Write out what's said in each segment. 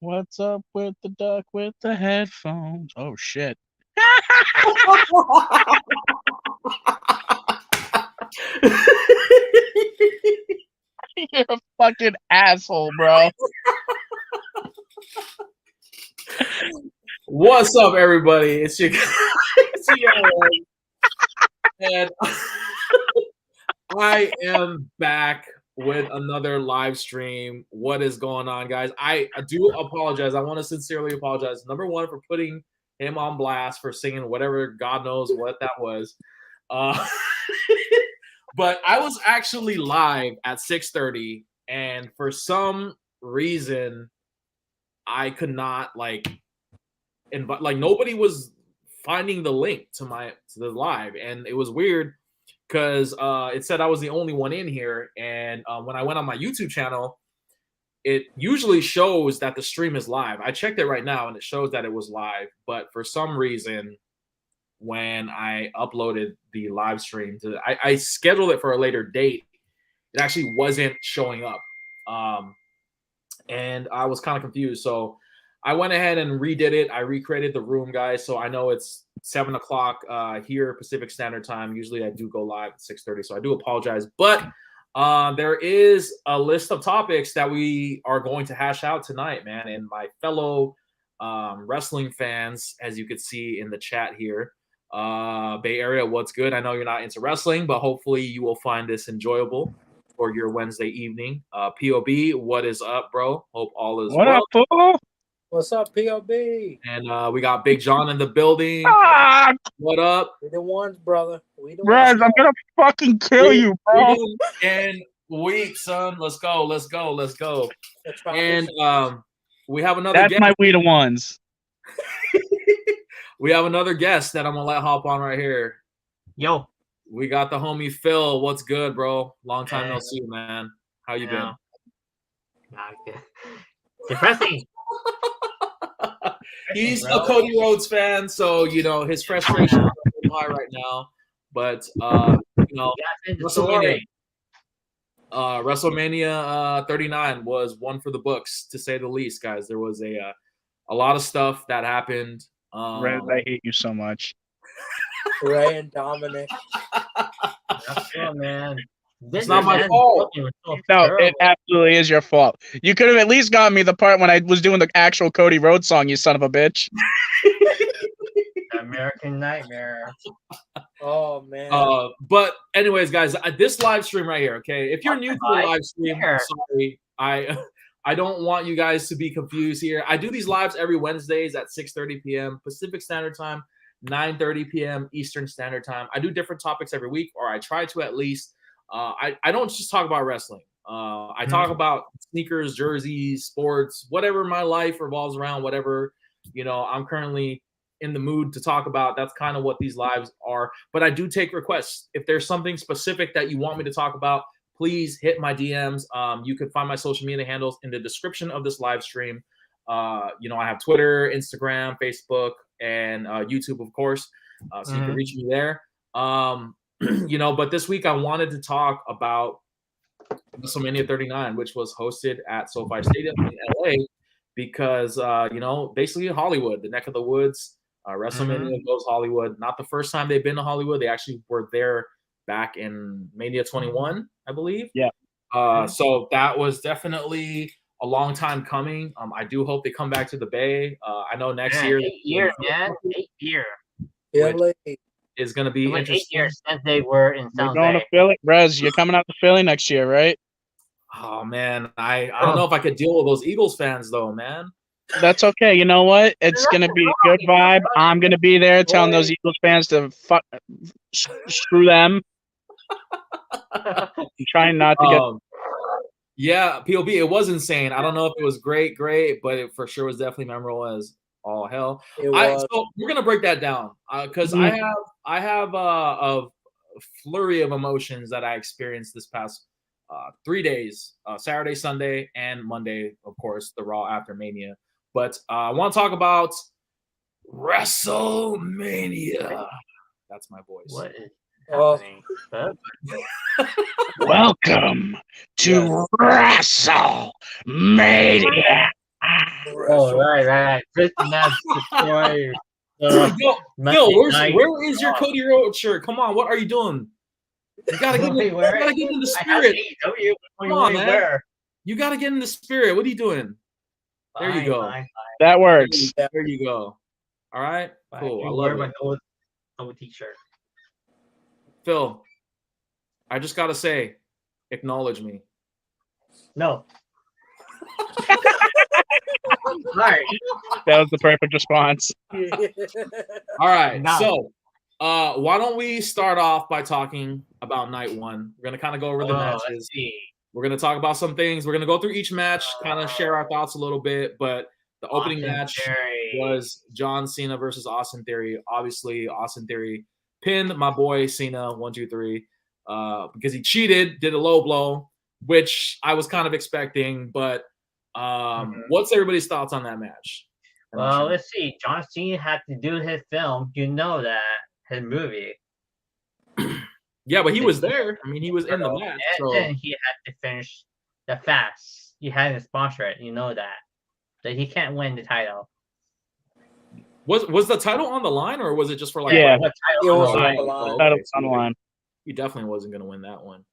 What's up with the duck with the headphones? Oh shit. You're a fucking asshole, bro. What's up, everybody? It's your and I am back with another live stream. What is going on, guys? I do apologize. I want to sincerely apologize. Number one, for putting him on blast for singing whatever God knows what that was. But I was actually live at 6:30, and for some reason, I could not invite. Like nobody was finding the link to the live, and it was weird because it said I was the only one in here. And when I went on my YouTube channel, it usually shows that the stream is live. I checked it right now, and it shows that it was live. But for some reason, when I uploaded the live stream, I scheduled it for a later date, it actually wasn't showing up. And I was kind of confused. So I went ahead and redid it. I recreated the room, guys. So I know it's 7 o'clock here, Pacific Standard Time. Usually I do go live at 6:30, so I do apologize. But there is a list of topics that we are going to hash out tonight, man. And my fellow wrestling fans, as you could see in the chat here, Bay Area, what's good? I know you're not into wrestling, but hopefully you will find this enjoyable for your Wednesday evening. POB, what is up, bro? Hope all is What well. up, fool? What's up, POB? And we got Big John in the building. Ah, What up? We the ones, brother. We the Rez, ones. I'm gonna fucking kill you, bro. And week, son. Let's go. Let's go. Let's go. That's right. And we have another That's guest. my we the ones. We have another guest that I'm gonna let hop on right here. Yo. We got the homie Phil. What's good, bro? Long time no see, man. How you been? Not good. Depressing. He's a Cody Rhodes fan, so you know his frustration is high right now. But you know, WrestleMania 39 was one for the books, to say the least, guys. There was a lot of stuff that happened. Rez, I hate you so much. Ray and Dominic. That's cool, man. It's not my fault. No, it absolutely is your fault. You could have at least gotten me the part when I was doing the actual Cody Rhodes song, you son of a bitch. American Nightmare. Oh, man. But anyways, guys, this live stream right here, okay? If you're new to the live stream, sorry, I don't want you guys to be confused here. I do these lives every Wednesdays at 6:30 p.m. Pacific Standard Time, 9:30 p.m. Eastern Standard Time. I do different topics every week, or I try to at least. I don't just talk about wrestling. I talk about sneakers, jerseys, sports, whatever my life revolves around, whatever, you know, I'm currently in the mood to talk about. That's kind of what these lives are. But I do take requests. If there's something specific that you want me to talk about, please hit my DMs. You can find my social media handles in the description of this live stream. You know, I have Twitter, Instagram, Facebook, and YouTube, of course. So you can reach me there. You know, but this week I wanted to talk about WrestleMania 39, which was hosted at SoFi Stadium in LA, because you know, basically Hollywood, the neck of the woods. WrestleMania goes Hollywood. Not the first time they've been to Hollywood. They actually were there back in Mania 21, I believe. Yeah. So that was definitely a long time coming. I do hope they come back to the Bay. I know next year. 8 years, man. 8 years. LA. Is going to be interesting. 8 years since they were in San We're going to Jose. Philly. Rez, you're coming out to Philly next year, right? Oh man, I don't know if I could deal with those Eagles fans though, man. That's okay. You know what? It's going to be a good vibe. I'm going to be there telling those Eagles fans to screw them. I'm trying not to get. Yeah, POB, it was insane. I don't know if it was great, but it for sure was definitely memorable as all hell. So we're gonna break that down because I have a flurry of emotions that I experienced this past 3 days, Saturday, Sunday, and Monday, of course, the Raw after Mania. But I want to talk about WrestleMania. That's my voice. What is happening? Welcome to WrestleMania. Oh, right. Chris Ness destroyed. Yo, Monday night. where is your Cody Rhodes shirt? Come on, what are you doing? You gotta get in the spirit. Come on, man. Where? You gotta get in the spirit. What are you doing? There you go. Fine. That works. There you go. All right, cool. I love it. Old t-shirt. Phil, I just gotta say, acknowledge me. No. Sorry. That was the perfect response. All right, No. so why don't we start off by talking about night one? We're gonna kind of go over the matches. Let's see. We're gonna talk about some things. We're gonna go through each match, kind of share our thoughts a little bit. But the opening Austin match Theory. was John Cena versus Austin Theory. Obviously, Austin Theory pinned my boy Cena 1, 2, 3 because he cheated, did a low blow, which I was kind of expecting. But what's everybody's thoughts on that match? Well, let's see. John Cena had to do his film. You know that. His movie. Yeah, but he was there. I mean, he was in the match. And So then he had to finish the fast. He had to sponsor it. You know that. That he can't win the title. was the title on the line, or was it just for like? Yeah. What It title? was on the line? on the line. Title's on the line. He definitely wasn't going to win that one.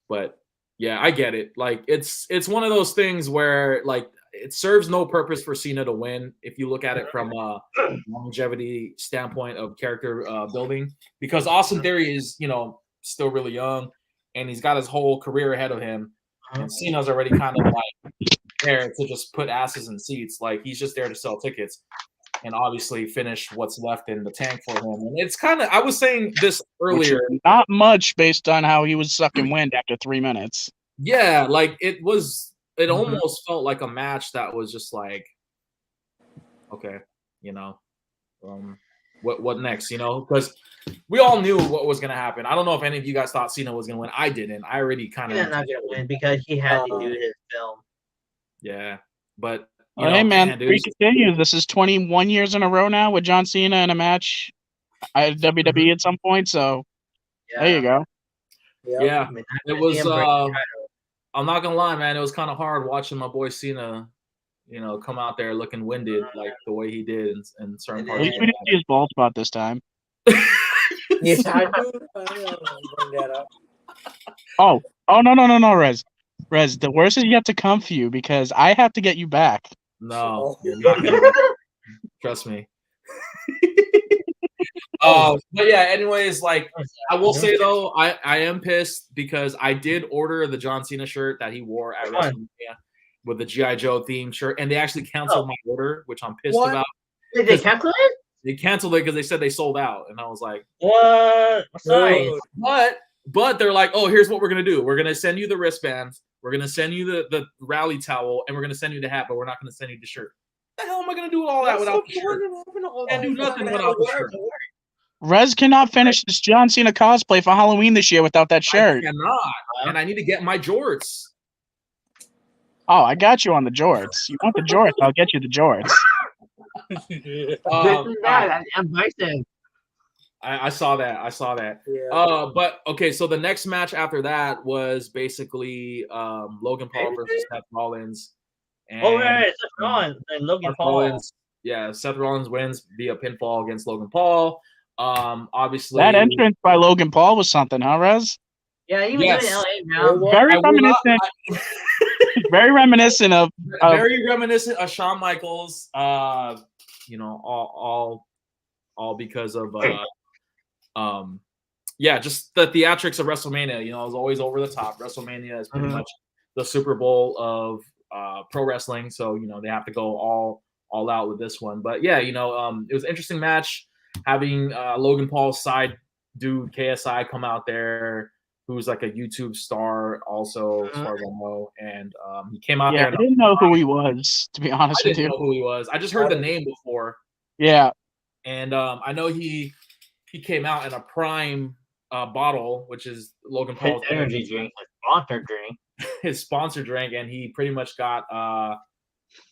But yeah, I get it. Like it's one of those things where like it serves no purpose for Cena to win if you look at it from a longevity standpoint of character building, because Austin Theory is, still really young and he's got his whole career ahead of him. And Cena's already kind of like there to just put asses in seats. Like he's just there to sell tickets and obviously finish what's left in the tank for him. And it's kind of, I was saying this earlier. Not much based on how he was sucking wind after 3 minutes. Yeah, like it almost felt like a match that was just like, okay, what next, because we all knew what was going to happen. I don't know if any of you guys thought Cena was going to win. I didn't. I already kind of. He's not gonna win because he had to do his film. Yeah, but Hey man, we continue. This is 21 years in a row now with John Cena in a match at WWE at some point. So there you go. Yeah, it was. I'm not gonna lie, man. It was kind of hard watching my boy Cena, come out there looking winded like the way he did in certain parts. At least we didn't see his bald spot this time. Yeah, I do. Bring that up. Oh no, Rez. The worst is yet to come for you because I have to get you back. No, you're not gonna. Trust me. But yeah, anyways, like I will say though, I am pissed because I did order the John Cena shirt that he wore at WrestleMania with the G.I. Joe themed shirt, and they actually canceled my order, which I'm pissed about. Did they cancel it? They canceled it because they said they sold out, and I was like, what? Sorry. But they're like, oh, here's what we're gonna do. We're gonna send you the wristbands, we're gonna send you the rally towel, and we're gonna send you the hat, but we're not gonna send you the shirt. What the hell am I gonna do all that without the shirt? Can't do nothing without the shirt. Rez cannot finish this John Cena cosplay for Halloween this year without that shirt. I cannot, and I need to get my jorts. Oh, I got you on the jorts. You want the jorts? I'll get you the jorts. I'm Bison. I saw that. Yeah. But okay, so the next match after that was basically Logan Paul versus Seth Rollins. And, Seth Rollins and Logan Paul. Seth Rollins wins via pinfall against Logan Paul. Obviously that entrance by Logan Paul was something, huh, Rez? Yeah, he was in LA now. Very reminiscent. Very reminiscent of Shawn Michaels. All because of just the theatrics of WrestleMania. It was always over the top. WrestleMania is pretty much the Super Bowl of pro wrestling, so they have to go all out with this one. But yeah, it was an interesting match having Logan Paul's side dude KSI come out there, who's like a YouTube star also, as far as I know, and he came out there. I didn't know who he was, to be honest with you. I didn't know who he was. I just heard the name before. Yeah. And I know he came out in a Prime bottle, which is Logan Paul's energy drink, sponsored drink. His sponsored drink, and he pretty much got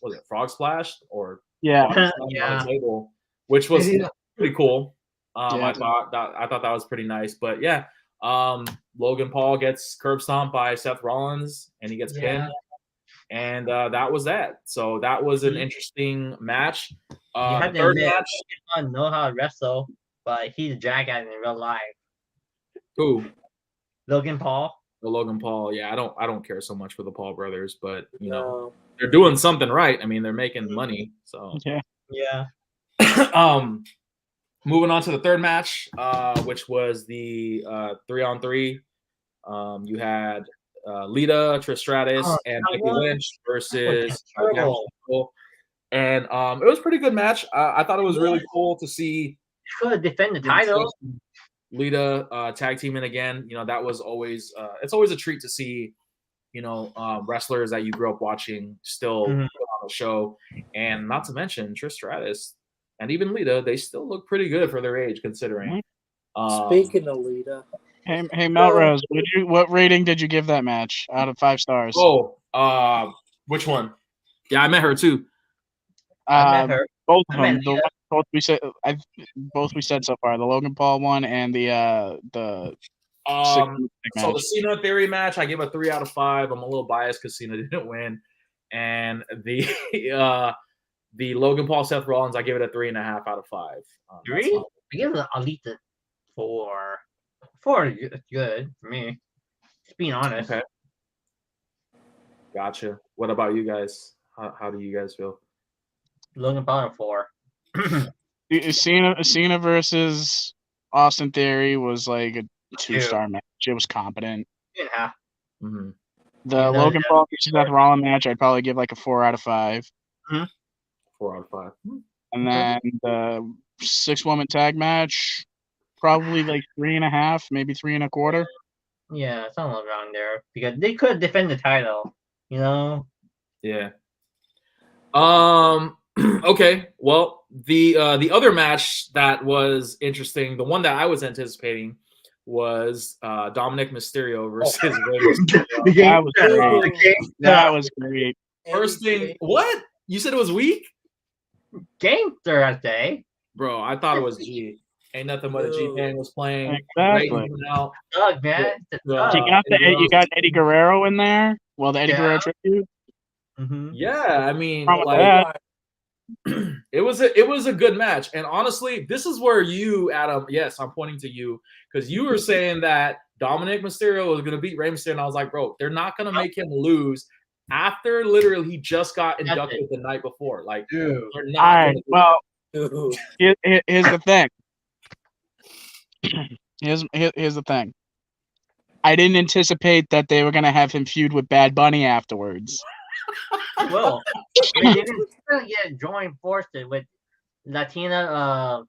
was it Frog Splash or on the table, which was pretty cool. I thought that was pretty nice. But yeah, Logan Paul gets curb stomped by Seth Rollins, and he gets pinned. And that was that. So that was an interesting match. You The have to third admit, match. he doesn't know how to wrestle, but he's a jackass in real life. Who? Logan Paul. The Logan Paul. Yeah, I don't care so much for the Paul brothers, but you know, No. they're doing something right. I mean, they're making money. So Yeah. moving on to the third match, which was the 3-on-3. You had Lita, Trish Stratus, and Becky Lynch versus and it was a pretty good match. I thought it was really cool to see Could defend the title. Lita tag teaming again. You know, that was always it's always a treat to see, you know, wrestlers that you grew up watching still put on the show. And not to mention Trish Stratus and even Lita, they still look pretty good for their age considering. Speaking of Lita. Hey Melrose, what rating did you give that match out of 5 stars? Oh, which one? Yeah, I met her too. I met her. Both of them. Both we said so far. The Logan Paul one and the so the Cena Theory match, I give a 3 out of 5. I'm a little biased because Cena didn't win, and the Logan Paul Seth Rollins, I give it a 3.5 out of 5. 3? I give it at least a 4. 4 is good for me. Just being honest. Okay. Gotcha. What about you guys? How do you guys feel? Logan Paul 4. Cena versus Austin Theory was like a 2-star match. It was competent. Yeah. Mm-hmm. The Logan Paul versus Seth Rollins match, I'd probably give like a 4 out of 5. 4 out of 5. And then the 6-woman tag match, probably like 3.5, maybe 3.25. Yeah, something around there because they could defend the title. You know. Yeah. Okay. Well, the other match that was interesting, the one that I was anticipating, was Dominic Mysterio versus Rey Mysterio. That was great. First thing, what? You said it was weak? Game Thursday. Bro, I thought it was G. Ain't nothing but a G-Man was playing. Exactly. Doug, man. You got Eddie Guerrero in there. Well, the Eddie Guerrero tribute. Yeah, I mean, like, it was a good match. And honestly, this is where you, Adam, yes, I'm pointing to you, because you were saying that Dominic Mysterio was going to beat Rey Mysterio, and I was like, bro, they're not going to make him lose after literally he just got inducted the night before. Like, dude. They're not here's the thing. Here's the thing. I didn't anticipate that they were going to have him feud with Bad Bunny afterwards. Well, they didn't get joint forces with Latina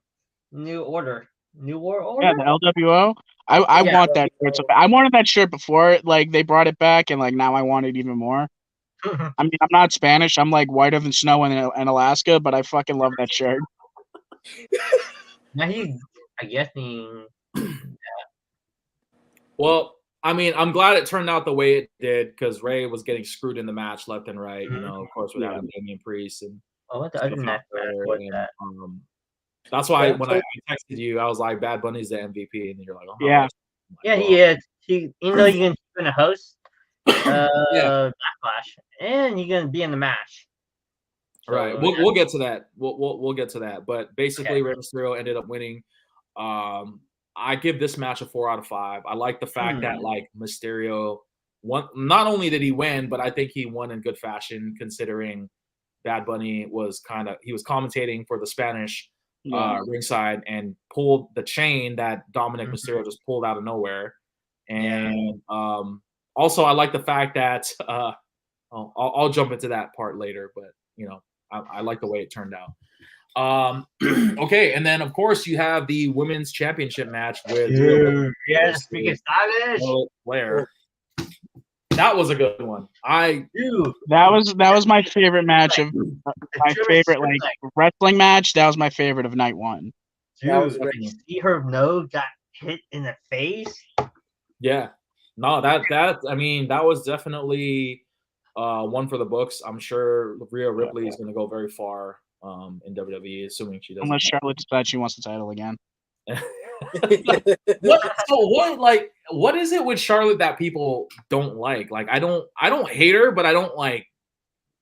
New World Order. Yeah, the LWO. I want that shirt. So I wanted that shirt before, like they brought it back, and like now I want it even more. I mean, I'm not Spanish. I'm like whiter than snow in Alaska, but I fucking love that shirt. Now I guess Well, I mean, I'm glad it turned out the way it did because Ray was getting screwed in the match left and right. You know, of course, without Damian Priest and. That's why when I texted you, I was like, "Bad Bunny's the MVP," and you're like, "Oh, yeah, he is. Even though you're gonna host Backlash, and you're gonna be in the match." So, right. We'll get to that. We'll get to that. But basically, Rey Mysterio ended up winning. I give this match a 4 out of 5. I like the fact that like Mysterio won. Not only did he win, but I think he won in good fashion, considering Bad Bunny was commentating for the Spanish ringside and pulled the chain that Dominic Mysterio just pulled out of nowhere. And also, I like the fact that I'll jump into that part later, but you know, I like the way it turned out. Okay, and then of course you have the women's championship match with Flair. That was a good one. That was my favorite match of my favorite like wrestling match. That was my favorite of night one. Dude, see her nose got hit in the face. Yeah, no, that I mean that was definitely one for the books. I'm sure Rhea Ripley is going to go very far in WWE, assuming she doesn't. Unless Charlotte decides she wants the title again. What is it with Charlotte that people don't like? Like I don't hate her, but I don't like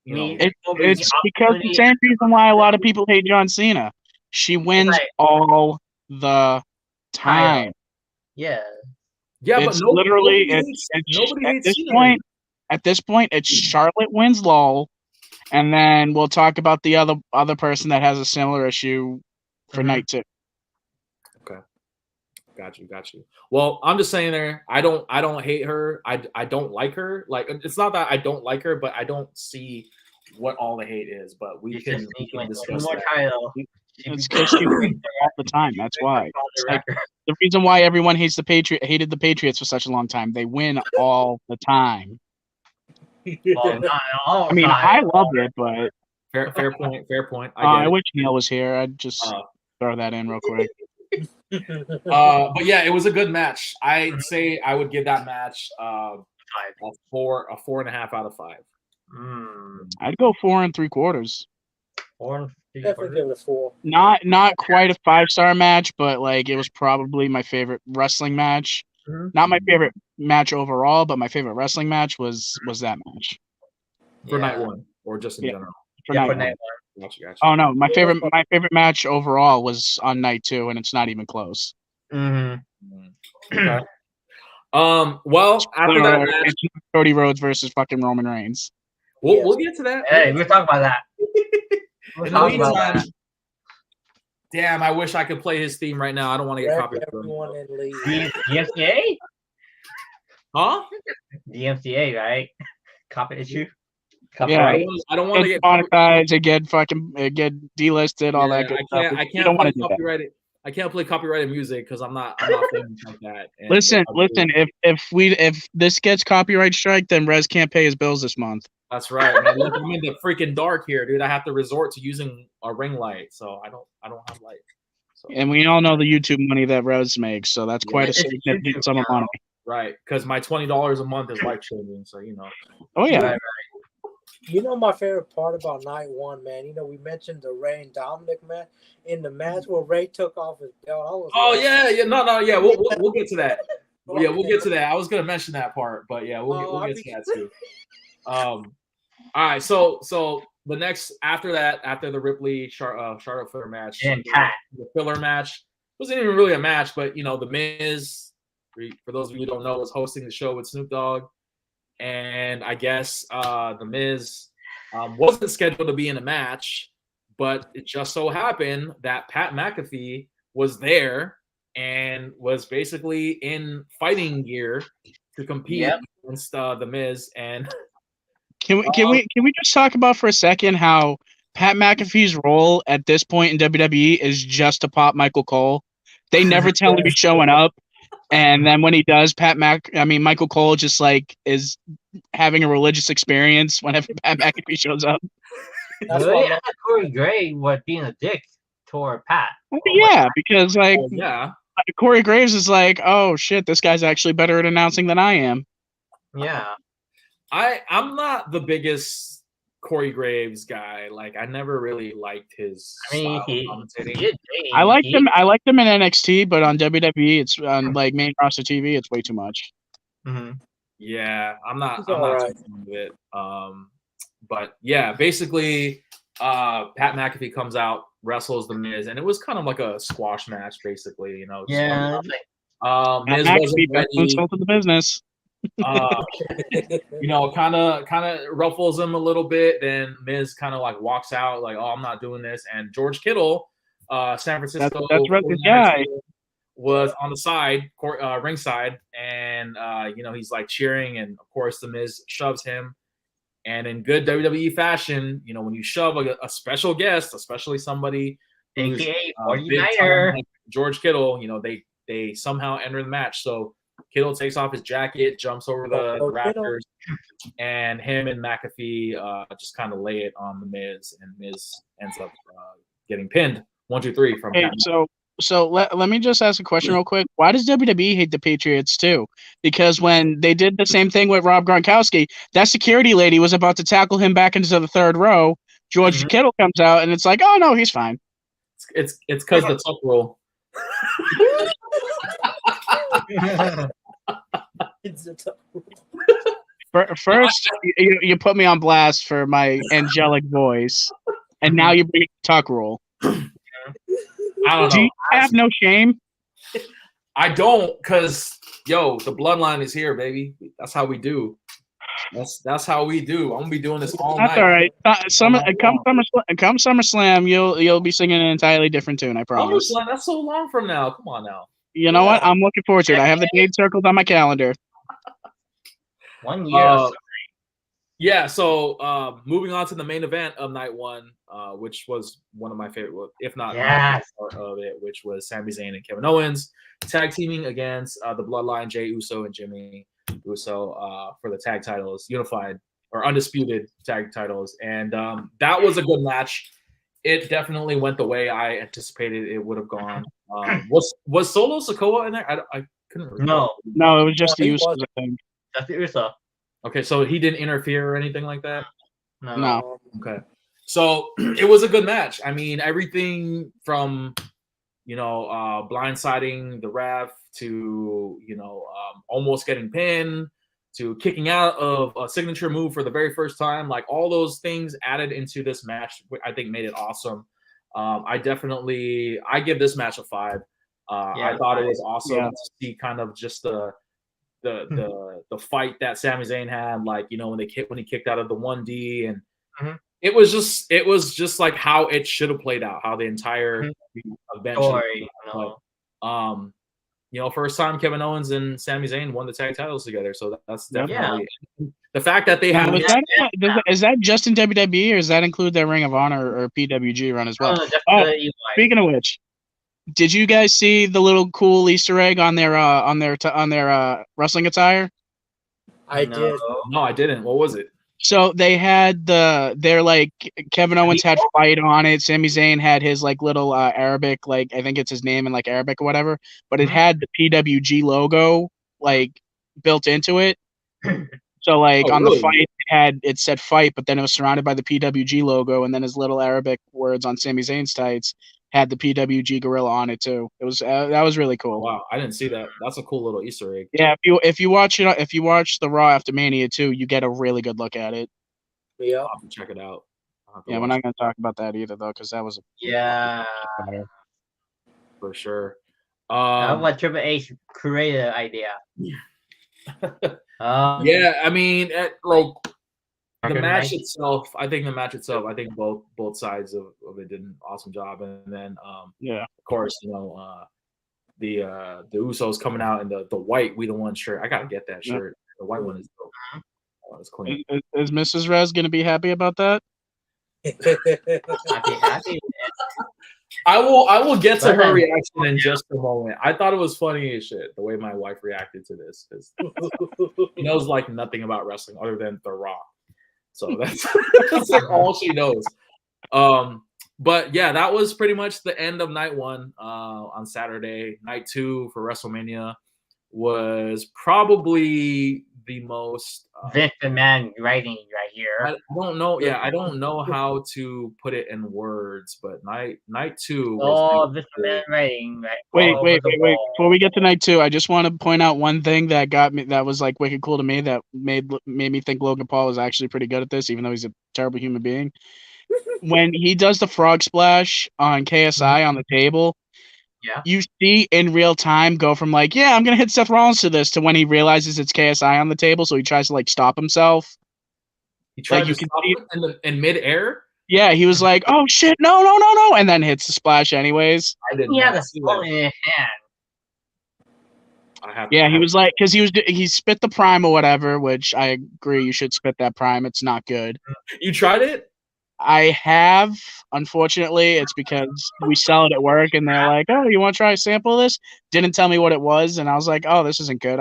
It's because the same reason why a lot of people hate John Cena. She wins all the time. Yeah. Yeah, it's but literally nobody at hates this Cena. point. At this point, it's Charlotte wins LOL, and then we'll talk about the other person that has a similar issue for night 2. Okay. Got you. Well, I'm just saying there. I don't hate her. I don't like her. Like, it's not that I don't like her, but I don't see what all the hate is. But we can discuss that. It's because she wins all the time. That's why. It's like the reason why everyone hated the Patriots for such a long time. They win all the time. Well, not all I mean, I love it, but fair point. I wish Neil was here. I'd just throw that in real quick. But yeah, it was a good match. I'd say I would give that match a 4.5 out of 5. I'd go 4 3/4. 4 Definitely give it a 4. Not quite a 5-star match, but like it was probably my favorite wrestling match. Not my favorite match overall, but my favorite wrestling match was that match. For night 1 or just in general? For night 1. Gotcha. Oh no, my favorite match overall was on night 2, and it's not even close. Okay. Well, after that match, it's Cody Rhodes versus fucking Roman Reigns. We'll get to that. Hey, we'll talk about that. In the meantime, damn, I wish I could play his theme right now. I don't want to get copyrighted. DMCA? Huh? DMCA, right? Copy issue. Copyright. Yeah, I don't want to get monetized. It get delisted. All that good stuff. I can't play copyrighted. I can't play copyrighted music because I'm not famous like that. And listen. If this gets copyright strike, then Rez can't pay his bills this month. That's right, man. Look, I'm in the freaking dark here, dude. I have to resort to using a ring light, so I don't have light. So. And we all know the YouTube money that Rez makes, so that's quite a significant sum of money. Right, because my $20 a month is life changing. So Oh yeah. Right. You know my favorite part about night 1, man. You know we mentioned the Ray and Dominic match. In the match where Ray took off his belt, We'll get to that. Yeah, we'll get to that. I was gonna mention that part, but yeah, we'll get to that too. All right, so the next after the Ripley Charlotte Flair match, the filler match wasn't even really a match, but the Miz, for those of you who don't know, was hosting the show with Snoop Dogg, and I guess the Miz wasn't scheduled to be in a match, but it just so happened that Pat McAfee was there and was basically in fighting gear to compete against the Miz. And Can we just talk about for a second how Pat McAfee's role at this point in WWE is just to pop Michael Cole? They never tell him he's showing up, and then when he does, Michael Cole just like is having a religious experience whenever Pat McAfee shows up. That's why Corey Gray was being a dick toward Pat. Yeah, because Corey Graves is like, oh shit, this guy's actually better at announcing than I am. Yeah. I'm not the biggest Corey Graves guy. Like, I never really liked his style of commentating. I liked him in NXT, but on WWE, it's on like main roster TV, it's way too much. Mm-hmm. Yeah, I'm not too fan of it. But yeah, basically, Pat McAfee comes out, wrestles the Miz, and it was kind of like a squash match, basically. Miz McAfee insulted the business. Kind of ruffles him a little bit. Then Miz kind of like walks out, like, "Oh, I'm not doing this." And George Kittle, San Francisco, that's right, this guy was on the side, ringside, and he's like cheering, and of course the Miz shoves him. And in good WWE fashion, when you shove a special guest, especially somebody who's like George Kittle, they somehow enter the match. So Kittle takes off his jacket, jumps over the rafters, and him and McAfee just kind of lay it on the Miz, and Miz ends up getting pinned 1, 2, 3 from. Hey, so let me just ask a question real quick. Why does WWE hate the Patriots too? Because when they did the same thing with Rob Gronkowski, that security lady was about to tackle him back into the third row. George Kittle comes out, and it's like, oh no, he's fine. It's because the tuck rule. It's a tough rule. First, you put me on blast for my angelic voice, and now you bring tuck rule. I don't know. Do you have no shame? I don't, because yo, the bloodline is here, baby. That's how we do. That's how we do. I'm gonna be doing this all That's night. all right. Come SummerSlam, you'll be singing an entirely different tune. I promise. SummerSlam, that's so long from now. Come on now. You know what? I'm looking forward to it. I have the date circled on my calendar. 1 year. Yeah, so moving on to the main event of night one, which was one of my favorite, if not my favorite part of it, which was Sami Zayn and Kevin Owens tag teaming against the Bloodline, Jey Uso and Jimmy Uso for the tag titles, unified or undisputed tag titles. And that was a good match. It definitely went the way I anticipated it would have gone. Was Solo Sikoa in there? I couldn't remember. No, it was just the Usos, I think. That's the Uso. Okay, so he didn't interfere or anything like that? No. Okay. So it was a good match. I mean, everything from, blindsiding the ref to, almost getting pinned to kicking out of a signature move for the very first time. Like, all those things added into this match, I think made it awesome. I give this match a 5. I thought it was awesome to see kind of just the fight that Sami Zayn had, like, when he kicked out of the 1D, and it was just like how it should have played out, how the entire event story. First time Kevin Owens and Sami Zayn won the tag titles together, so that's definitely the fact that they have. Is that just in WWE, or does that include their Ring of Honor or PWG run as well? Speaking of which, did you guys see the little cool Easter egg on their wrestling attire? I did. No, I didn't. What was it? So they had Kevin Owens had fight on it. Sami Zayn had his little Arabic, I think it's his name in Arabic or whatever, but it had the PWG logo built into it. So on the fight it said fight, but then it was surrounded by the PWG logo, and then his little Arabic words on Sami Zayn's tights had the PWG gorilla on it too. It was that was really cool. Wow, I didn't see that. That's a cool little Easter egg. Yeah, if you watch the Raw after Mania too, you get a really good look at it. Yeah, I'll have to check it out. Yeah, we're not going to talk about that either though, because that was for sure. What Triple H created idea. I mean, the match itself, I think both sides of it did an awesome job. And then, of course, the Usos coming out in the white We the One shirt. I got to get that shirt. The white one is dope. Oh, it's clean. Is Mrs. Rez going to be happy about that? happy. I will get to her reaction in just a moment. I thought it was funny as shit the way my wife reacted to this, because she knows nothing about wrestling other than The Rock. So that's all she knows. But yeah, that was pretty much the end of night one on Saturday. Night 2 for WrestleMania was probably the most Vince McMahon writing right here. I don't know. Yeah, I don't know how to put it in words, but night 2. Vince McMahon writing. Right. Wait. Before we get to night 2, I just want to point out one thing that got me, that was wicked cool to me, that made me think Logan Paul was actually pretty good at this, even though he's a terrible human being. When he does the frog splash on KSI on the table, you see in real time go from I'm gonna hit Seth Rollins to this, to when he realizes it's KSI on the table, so he tries to stop himself. He tried to stop him in midair. Yeah, he was like, "Oh shit, no," and then hits the splash anyways. I didn't. He had a spoon in his hand. He was because he spit the prime or whatever, which I agree, you should spit that prime. It's not good. You tried it? I have. Unfortunately, it's because we sell it at work, and they're like, "Oh, you want to try a sample of this?" Didn't tell me what it was, and I was like, "Oh, this isn't good."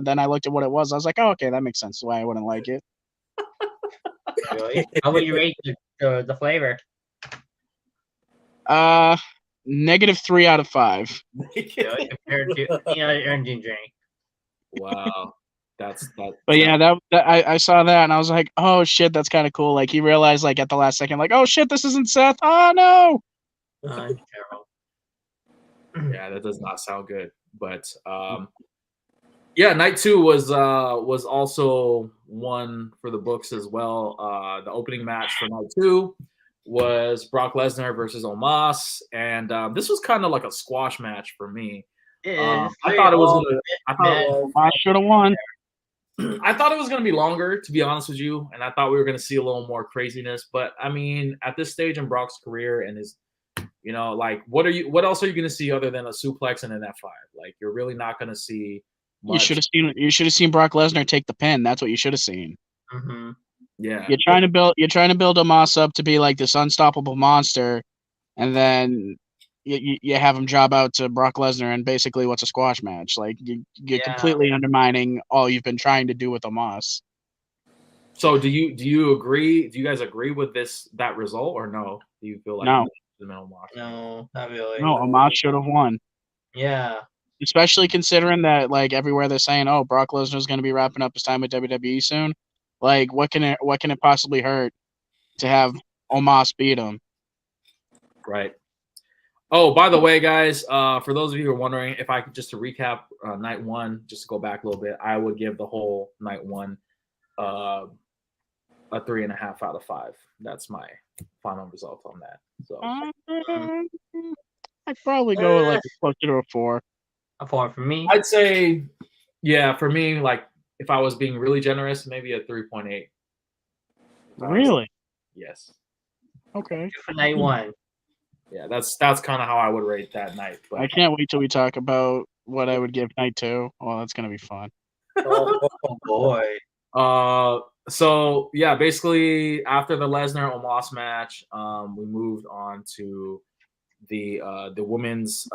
Then I looked at what it was. I was like, "Oh, okay, that makes sense. Why I wouldn't like it." Really? How would you rate the flavor? -3 out of 5. Compared to energy drink. Wow. But yeah, I saw that and I was like, oh shit, that's kind of cool. He realized at the last second, oh shit, this isn't Seth. Oh no. Yeah, that does not sound good. But Yeah, night 2 was also one for the books as well. The opening match for night 2 was Brock Lesnar versus Omos, and this was kind of like a squash match for me. I thought it was gonna. I thought I should have won. I thought it was going to be longer, to be honest with you, and I thought we were going to see a little more craziness. But I mean, at this stage in Brock's career and his, like, what else are you going to see other than a suplex and an F5? Like, you're really not going to see much. You should have seen Brock Lesnar take the pin. That's what you should have seen. Mm-hmm. Yeah, you're trying to build Omos up to be like this unstoppable monster, and then you have him job out to Brock Lesnar, and basically what's a squash match? Like you're completely undermining all you've been trying to do with Omos. So do you agree? Do you guys agree with that result or no? Do you feel like no, not really. No, Omos should have won. Yeah. Especially considering that, like, everywhere they're saying, "Oh, Brock Lesnar's going to be wrapping up his time with WWE soon." Like, what can it possibly hurt to have Omos beat him? Right. Oh, by the way, guys, for those of you who are wondering, if I could just to recap night 1, just to go back a little bit, I would give the whole night 1 a 3.5 out of 5. That's my final result on that. So I'd probably go like closer to a 4. A 4 for me. I'd say, yeah, for me, like if I was being really generous, maybe a 3.8. Really? Yes. Okay. For night 1. Yeah, that's kind of how I would rate that night. But I can't wait till we talk about what I would give night 2. Well, that's gonna be fun. Oh boy. So yeah, basically after the Lesnar Omos match, we moved on to the women's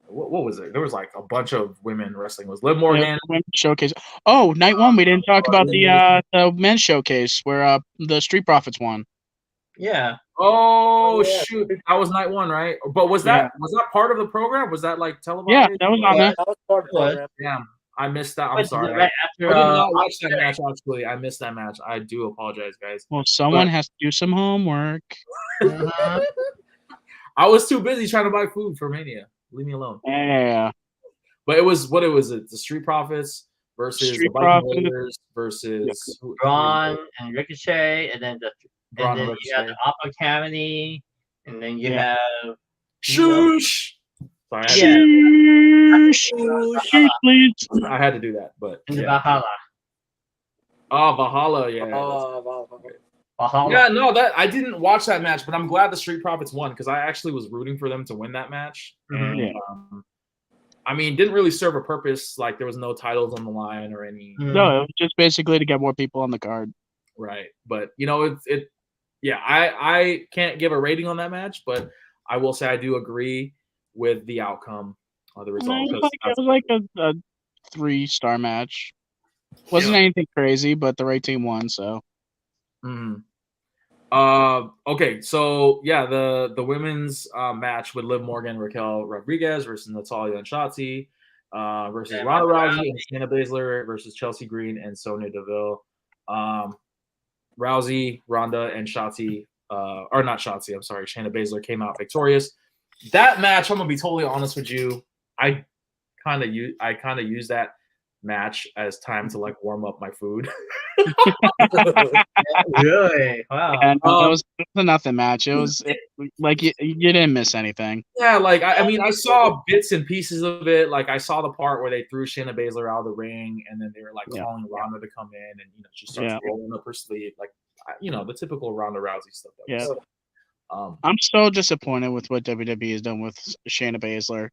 what was it? There was like a bunch of women wrestling. It was Liv Morgan showcase. Oh, night 1 we didn't talk about the men's showcase where the Street Profits won. Yeah. Oh shoot, that was night 1, right? But was that part of the program? Was that like televised? Yeah, that was on there. That was part of the program. Damn, I missed that. I'm sorry. Right I did not watch that match. Actually, I missed that match. I do apologize, guys. Well, someone has to do some homework. I was too busy trying to buy food for Mania. Leave me alone. Yeah. But it was the Street Profits versus the Viking Raiders versus Braun and Ricochet, and then you have the Upper Cavity, and then you have Shoosh. Sorry, Shoosh, please. I had to do that, but the Valhalla. Oh, Valhalla, yeah. Valhalla. Yeah, no, that I didn't watch that match, but I'm glad the Street Profits won because I actually was rooting for them to win that match. And I mean, didn't really serve a purpose. Like there was no titles on the line or any. No, it was just basically to get more people on the card. Right, but I can't give a rating on that match, but I will say I do agree with the outcome of the result. It was like a 3-star match. Wasn't anything crazy, but the right team won, so. Okay, so yeah, the women's match with Liv Morgan, Raquel Rodriguez versus Natalya and Shotzi, versus Ronda Rousey and Shayna Baszler versus Chelsea Green and Sonya Deville. Rousey, Ronda, and Shotzi, or not Shotzi, I'm sorry, Shayna Baszler came out victorious. That match, I'm gonna be totally honest with you, I kind of use that match as time to like warm up my food. Really? Wow. And it was a nothing match. It was like you didn't miss anything. Yeah, like I mean, I saw bits and pieces of it. Like I saw the part where they threw Shayna Baszler out of the ring, and then they were like calling Ronda to come in, and she starts rolling up her sleeve, like the typical Ronda Rousey stuff. I'm so disappointed with what WWE has done with Shayna Baszler.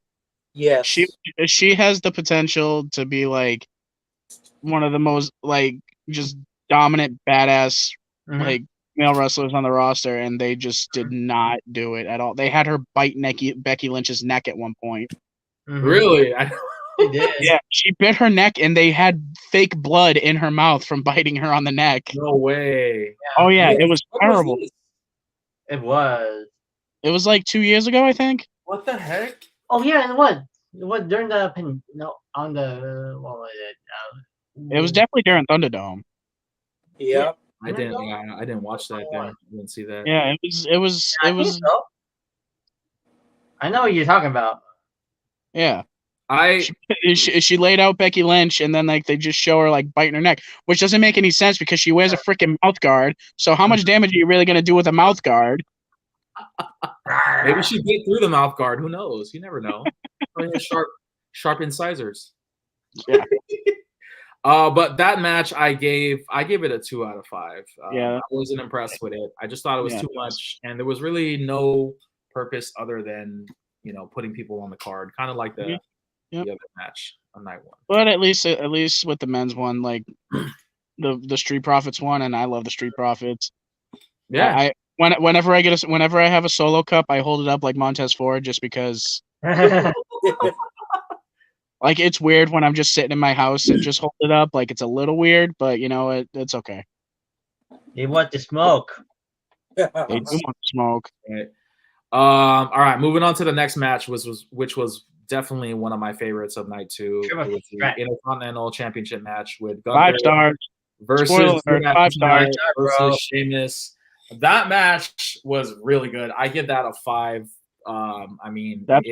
Yes, she has the potential to be like one of the most like just dominant badass like male wrestlers on the roster, and they just did not do it at all. They had her bite Becky Lynch's neck at one point. Really? She did. Yeah, she bit her neck, and they had fake blood in her mouth from biting her on the neck. No way. Yeah. Oh yeah, it was terrible. It was. It was like 2 years ago, I think. What the heck? Oh yeah, and what during the on the what was it? It was definitely during Thunderdome. Yep. I didn't watch that. I didn't see that. Yeah, it was. I know what you're talking about. Yeah. She laid out Becky Lynch, and then like they just show her like biting her neck, which doesn't make any sense because she wears a freaking mouth guard. So how much damage are you really gonna do with a mouth guard? Maybe she bit through the mouth guard. Who knows? You never know. Sharp incisors. Yeah. But that match, I gave it a 2 out of 5. Yeah. I wasn't impressed with it. I just thought it was too much, and there was really no purpose other than putting people on the card, kind of like the other match on night 1. But at least with the men's one, like the Street Profits one, and I love the Street Profits. Yeah. Whenever I have a solo cup, I hold it up like Montez Ford, just because. Like, it's weird when I'm just sitting in my house and just hold it up. Like, it's a little weird, but it's okay. They want to smoke. They do want to smoke. Right. All right, moving on to the next match, which was definitely one of my favorites of night 2. It was the Intercontinental Championship match with Gunther 5 stars versus 5 stars versus Sheamus. That match was really good. I give that a 5. I mean, that's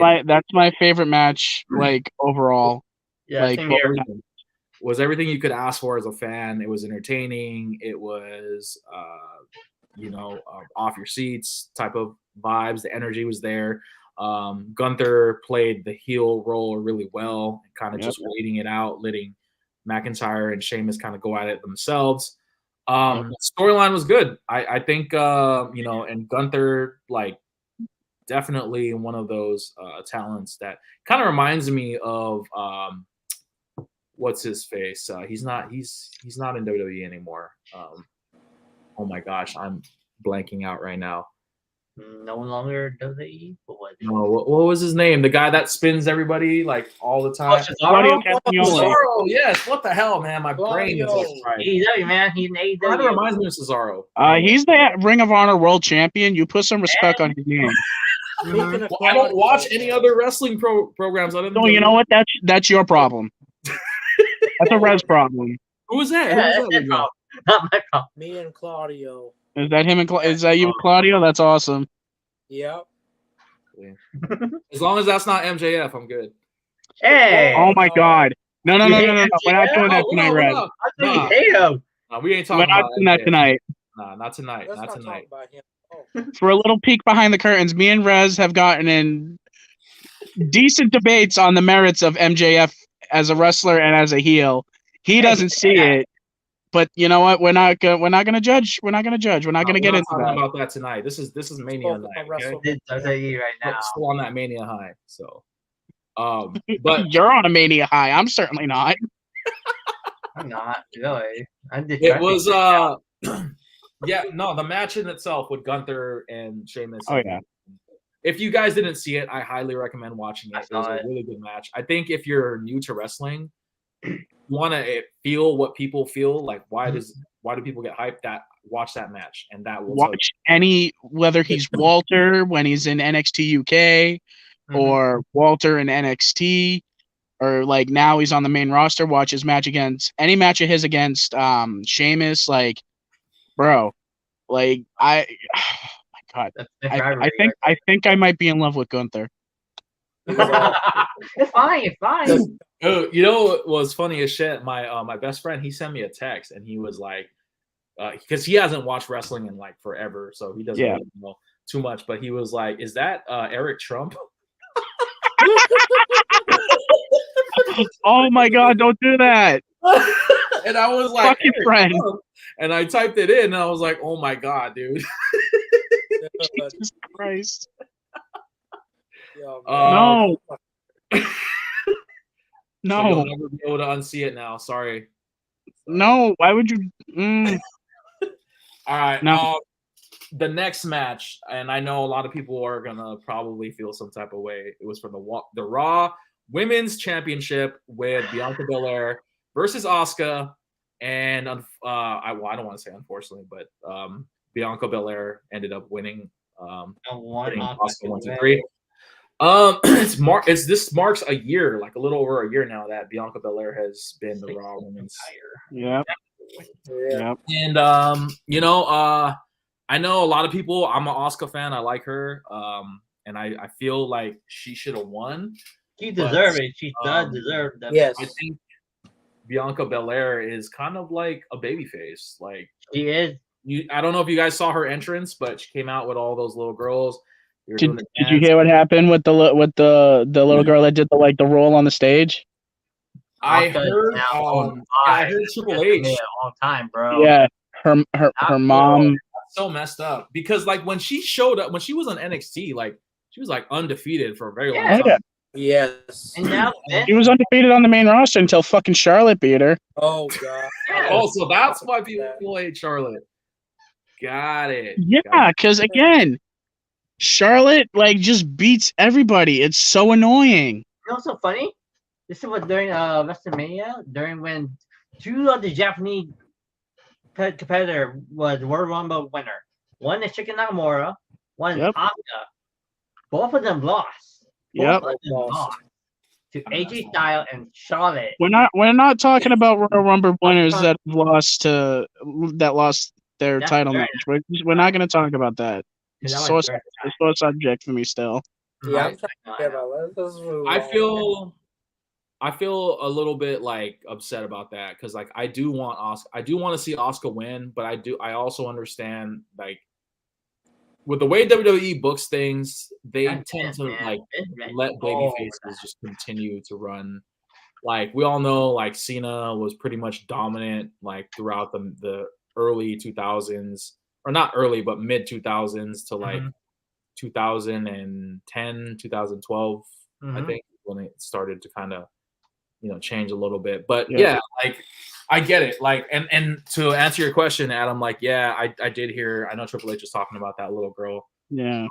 my favorite match, like, overall. Yeah, like, was everything you could ask for as a fan. It was entertaining. It was off your seats type of vibes. The energy was there. Gunther played the heel role really well, kind of just waiting it out, letting McIntyre and Sheamus kind of go at it themselves. The storyline was good. I think and Gunther, like, definitely one of those talents that kind of reminds me of what's his face. He's not in WWE anymore. Oh my gosh, I'm blanking out right now. No longer WWE. No, what was his name? The guy that spins everybody like all the time. Cesaro. Yes. What the hell, man? My brain is right. AEW, man. He's an AEW. Kind of reminds me of Cesaro. He's the Ring of Honor World Champion. You put some respect on his name. Well, I don't watch any other wrestling programs other than. No, you know what? That's your problem. That's a Rez problem. Who was that? Not my problem. Me and Claudio. Is that him and is that you and Claudio? That's awesome. Yep. As long as that's not MJF, I'm good. Hey. Oh my God. No. We're not doing that tonight, Rez. We ain't talking about that tonight. Nah, not tonight. Not tonight. For a little peek behind the curtains, me and Rez have gotten in decent debates on the merits of MJF as a wrestler and as a heel. He doesn't see it, but you know what? We're not gonna judge. We're not gonna get into that. About that tonight. This is Mania night. Okay? Right now. Still on that Mania high. So, but you're on a Mania high. I'm certainly not. I'm not really. It was the match in itself with Gunther and Sheamus. Oh yeah. If you guys didn't see it, I highly recommend watching it. It was a really good match. I think if you're new to wrestling, you want to feel what people feel. Like, why do people get hyped? Watch that match, and that will watch whether he's Walter when he's in NXT UK or Walter in NXT, or like now he's on the main roster. Watch his match against any match of his against Sheamus. Like, bro, like God, I think I might be in love with Gunther. It's fine. Oh, you know what was funny as shit? My best friend, he sent me a text and he was like, because he hasn't watched wrestling in like forever, so he doesn't really know too much. But he was like, "Is that Eric Trump?" Oh my God! Don't do that. And I was like, fucking friend. And I typed it in, and I was like, "Oh my God, dude!" Jesus Christ. No. No. So you'll never be able to unsee it now. Sorry. No. Why would you? All right. No. The next match, and I know a lot of people are gonna probably feel some type of way. It was for the Raw Women's Championship with Bianca Belair versus Asuka, and I don't want to say unfortunately, but Bianca Belair ended up winning. Asuka 1, 2, 3. This marks a year, like a little over a year now, that Bianca Belair has been the Raw Women's. Yeah. And I know a lot of people. I'm an Asuka fan. I like her. And I feel like she should have won. She deserves it. She does deserve that. Yes. I think Bianca Belair is kind of like a babyface. Like she is. I don't know if you guys saw her entrance, but she came out with all those little girls. Did you hear what happened with the little girl that did the roll on the stage? I heard Triple H all time, bro. Yeah, her mom. That's so messed up because like when she showed up, when she was on NXT, like she was like undefeated for a very long time. Yeah. Yes. And now she was undefeated on the main roster until fucking Charlotte beat her. Oh god. Oh, so that's why people hate Charlotte. Got it. Yeah, because again, Charlotte like just beats everybody. It's so annoying. You know what's so funny? This is what during Wrestlemania, during when two of the Japanese competitor was World Rumble winner. One is Chicken Nakamura, one is Asuka. Both of them lost. Both of them lost to AJ Styles and Charlotte. We're not talking about Royal Rumble winners that lost their title match. We're not going to talk about that. It's so subject for me still. Yeah, I'm talking about that. I feel a little bit like upset about that because like I do want to see Asuka win, but I also understand like with the way WWE books things, they tend to like let baby faces just continue to run. Like we all know, like Cena was pretty much dominant like throughout the early 2000s, or not early, but mid 2000s to like 2010, 2012, I think, when it started to kind of change a little bit. But yeah, like I get it. Like and to answer your question, Adam, like I did hear. I know Triple H was talking about that little girl. Yeah, it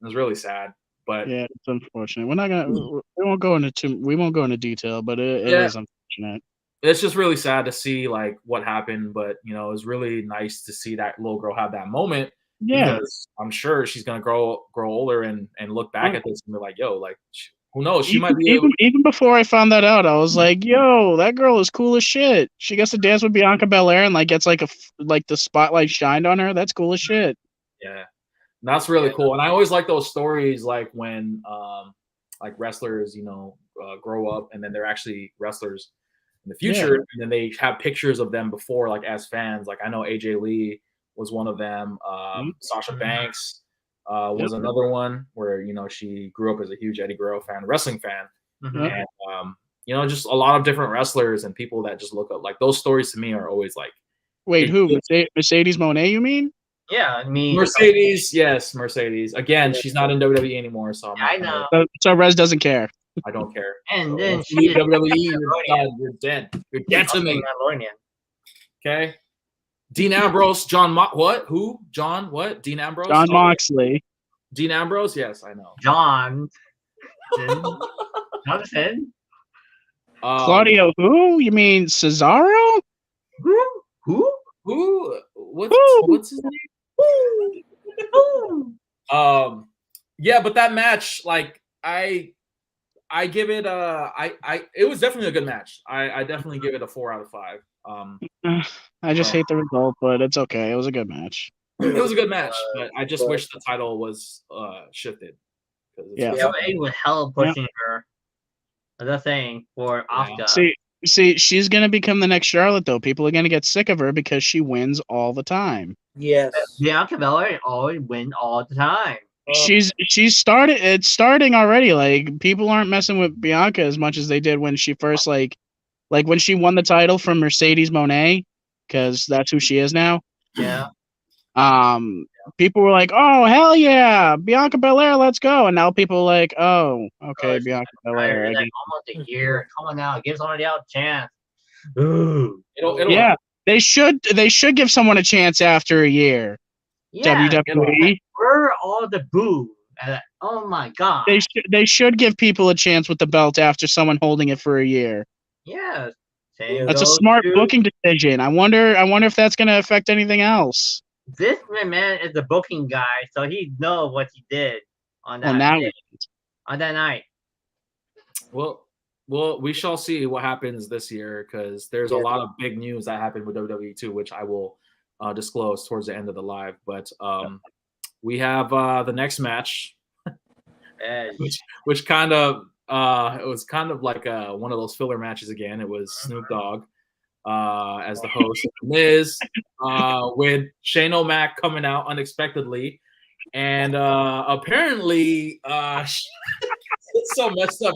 was really sad. But yeah, it's unfortunate. We're not gonna. We won't go into detail, but it is unfortunate. It's just really sad to see like what happened, but it was really nice to see that little girl have that moment. Yeah, because I'm sure she's gonna grow older and look back at this and be like, "Yo, like who knows? She might be." Even before I found that out, I was like, "Yo, that girl is cool as shit. She gets to dance with Bianca Belair and like gets like the spotlight shined on her. That's cool as shit." Yeah, that's really cool. And I always like those stories, like when like wrestlers, grow up and then they're actually wrestlers in the future, and then they have pictures of them before, like as fans. Like I know AJ Lee was one of them. Sasha Banks was another one where she grew up as a huge Eddie Guerrero fan, wrestling fan, and just a lot of different wrestlers and people that just look up. Like those stories to me are always like, wait, who? Mercedes Moné? You mean? Yeah, I mean Mercedes. Yes, Mercedes. Again, she's not in WWE anymore, so I know. So Rez doesn't care. I don't care. And so then she is WWE. You're dead. You're dead to me. Okay. Dean Ambrose, what? Who? John, what? Dean Ambrose? John Moxley. Dean Ambrose? Yes, I know. John. Jonathan? Claudio, who? You mean Cesaro? Who? What's his name? Yeah, but that match, like, I give it it was definitely a good match. I definitely give it a 4 out of 5. I just hate the result, but it's okay. It was a good match. It was a good match, but I just wish the title was shifted. It was hella pushing her. That's thing for Asuka. See, she's gonna become the next Charlotte, though. People are gonna get sick of her because she wins all the time. Yes, Bianca Belair always win all the time. It's starting already. Like people aren't messing with Bianca as much as they did when she first like when she won the title from Mercedes Moné, because that's who she is now. Yeah. People were like, "Oh hell yeah, Bianca Belair, let's go!" And now people are like, "Oh, okay, Bianca Belair." Like almost a year. Come on now, give somebody else a chance. Ooh. Yeah, they should give someone a chance after a year. Yeah, WWE. We're all the boo. Oh my god. They should give people a chance with the belt after someone holding it for a year. Yeah. That's a smart booking decision. I wonder if that's going to affect anything else. This man is the booking guy, so he knows what he did on that night. Well, we shall see what happens this year because there's a lot of big news that happened with WWE too, which I will disclose towards the end of the live. But we have the next match, which kind of It was kind of like one of those filler matches again. It was Snoop Dogg as the host, Miz, with Shane O'Mac coming out unexpectedly, and apparently, it's so messed up.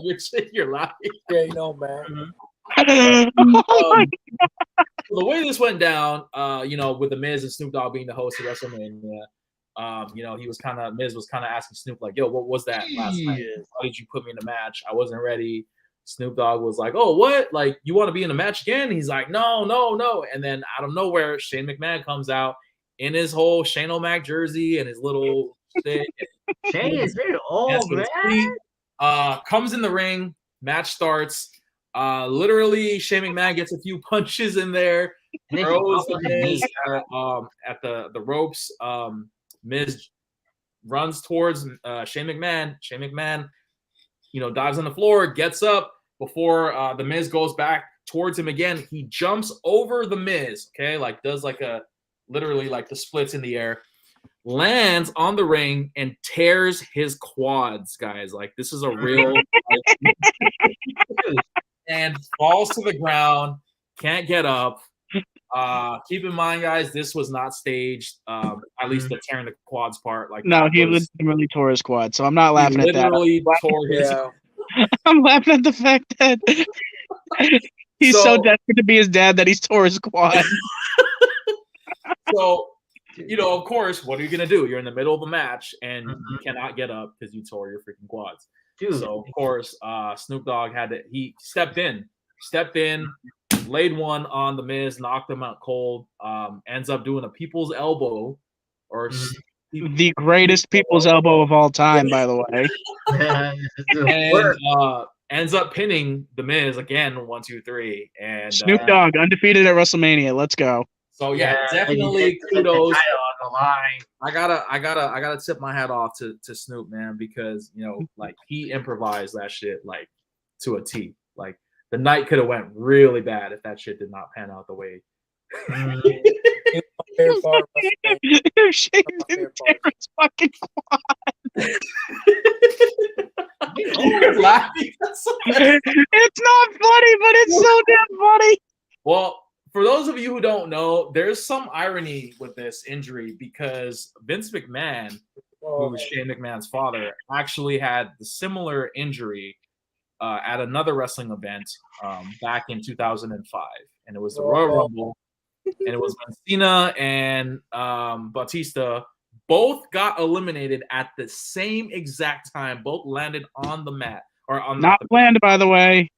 You're laughing. Shane O'Mac. The way this went down, with the Miz and Snoop Dogg being the host of WrestleMania, Miz was kind of asking Snoop like, "Yo, what was that last night? Why did you put me in the match? I wasn't ready." Snoop Dogg was like, "Oh, what? Like, you want to be in the match again?" He's like, "No, no, no." And then out of nowhere, Shane McMahon comes out in his whole Shane O'Mac jersey and his little stick. Shane is very old, man. Comes in the ring, match starts. Literally, Shane McMahon gets a few punches in there, throws the Miz at the ropes. Miz runs towards Shane McMahon. Shane McMahon, dives on the floor, gets up before the Miz goes back towards him again. He jumps over the Miz, okay, like does like literally like the splits in the air, lands on the ring and tears his quads, guys. Like this is a real and falls to the ground, can't get up. Keep in mind, guys, this was not staged. At least the tearing the quads part. Like no, he legitimately tore his quad, so I'm not laughing at that. Tore his. I'm laughing at the fact that he's so desperate to be his dad that he's tore his quad. So, of course, what are you gonna do? You're in the middle of a match and you cannot get up because you tore your freaking quads. Dude. So of course, Snoop Dogg he stepped in, laid one on the Miz, knocked him out cold. Ends up doing a people's elbow, or the greatest people's elbow of all time, by the way. And ends up pinning the Miz again, 1, 2, 3, and Snoop Dogg undefeated at WrestleMania. Let's go. So definitely kudos. I gotta tip my hat off to Snoop, man, because like he improvised that shit like to a T. Like the night could have went really bad if that shit did not pan out the way. Fucking You're laughing. It's not funny, but it's so damn funny. Well, for those of you who don't know, there's some irony with this injury because Vince McMahon, who was Shane McMahon's father, actually had the similar injury at another wrestling event back in 2005. And it was the Royal Rumble. And it was when Cena and Batista both got eliminated at the same exact time. Both landed on the mat. Not planned, by the way.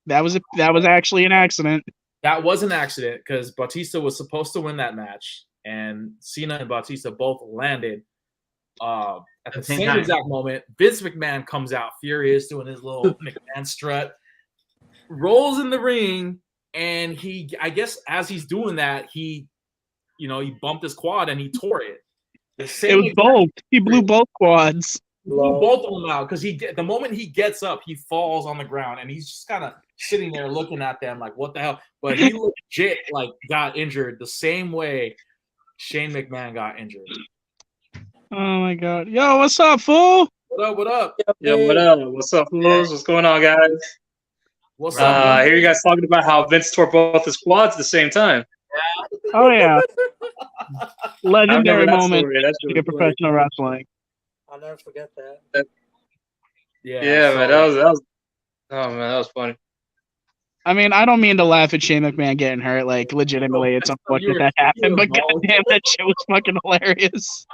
That was actually an accident. That was an accident because Batista was supposed to win that match, and Cena and Batista both landed at the same exact moment. Vince McMahon comes out furious, doing his little McMahon strut, rolls in the ring, and I guess as he's doing that, he bumped his quad and he tore it. It was both. He blew both quads. Blew both of them out because the moment he gets up, he falls on the ground and he's just kind of sitting there looking at them like, what the hell? But he legit like got injured the same way Shane McMahon got injured. Oh my god. Yo, what's up, fool? What up? What up? Yo, what up? What's up, fools? What's going on, guys? What's up? I hear you guys talking about how Vince tore both his quads at the same time. Oh yeah. Legendary moment in professional wrestling. I'll never forget that. Yeah, man, that was funny. I mean, I don't mean to laugh at Shane McMahon getting hurt. Like, legitimately, it's unfortunate that happened, but goddamn, that shit was fucking hilarious.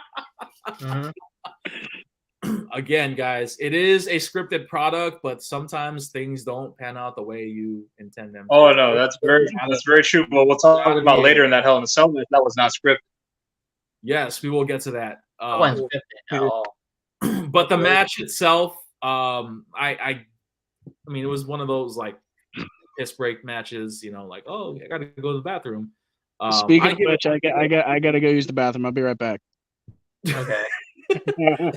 Again, guys, it is a scripted product, but sometimes things don't pan out the way you intend them to. Oh no, that's very true. But we'll talk about later in that Hell in a Cell match. That was not scripted. Yes, we will get to that. Scripted. But the match itself, I mean, it was one of those like piss break matches. Like, oh, I gotta go to the bathroom. Speaking of which, I gotta go use the bathroom. I'll be right back. Okay.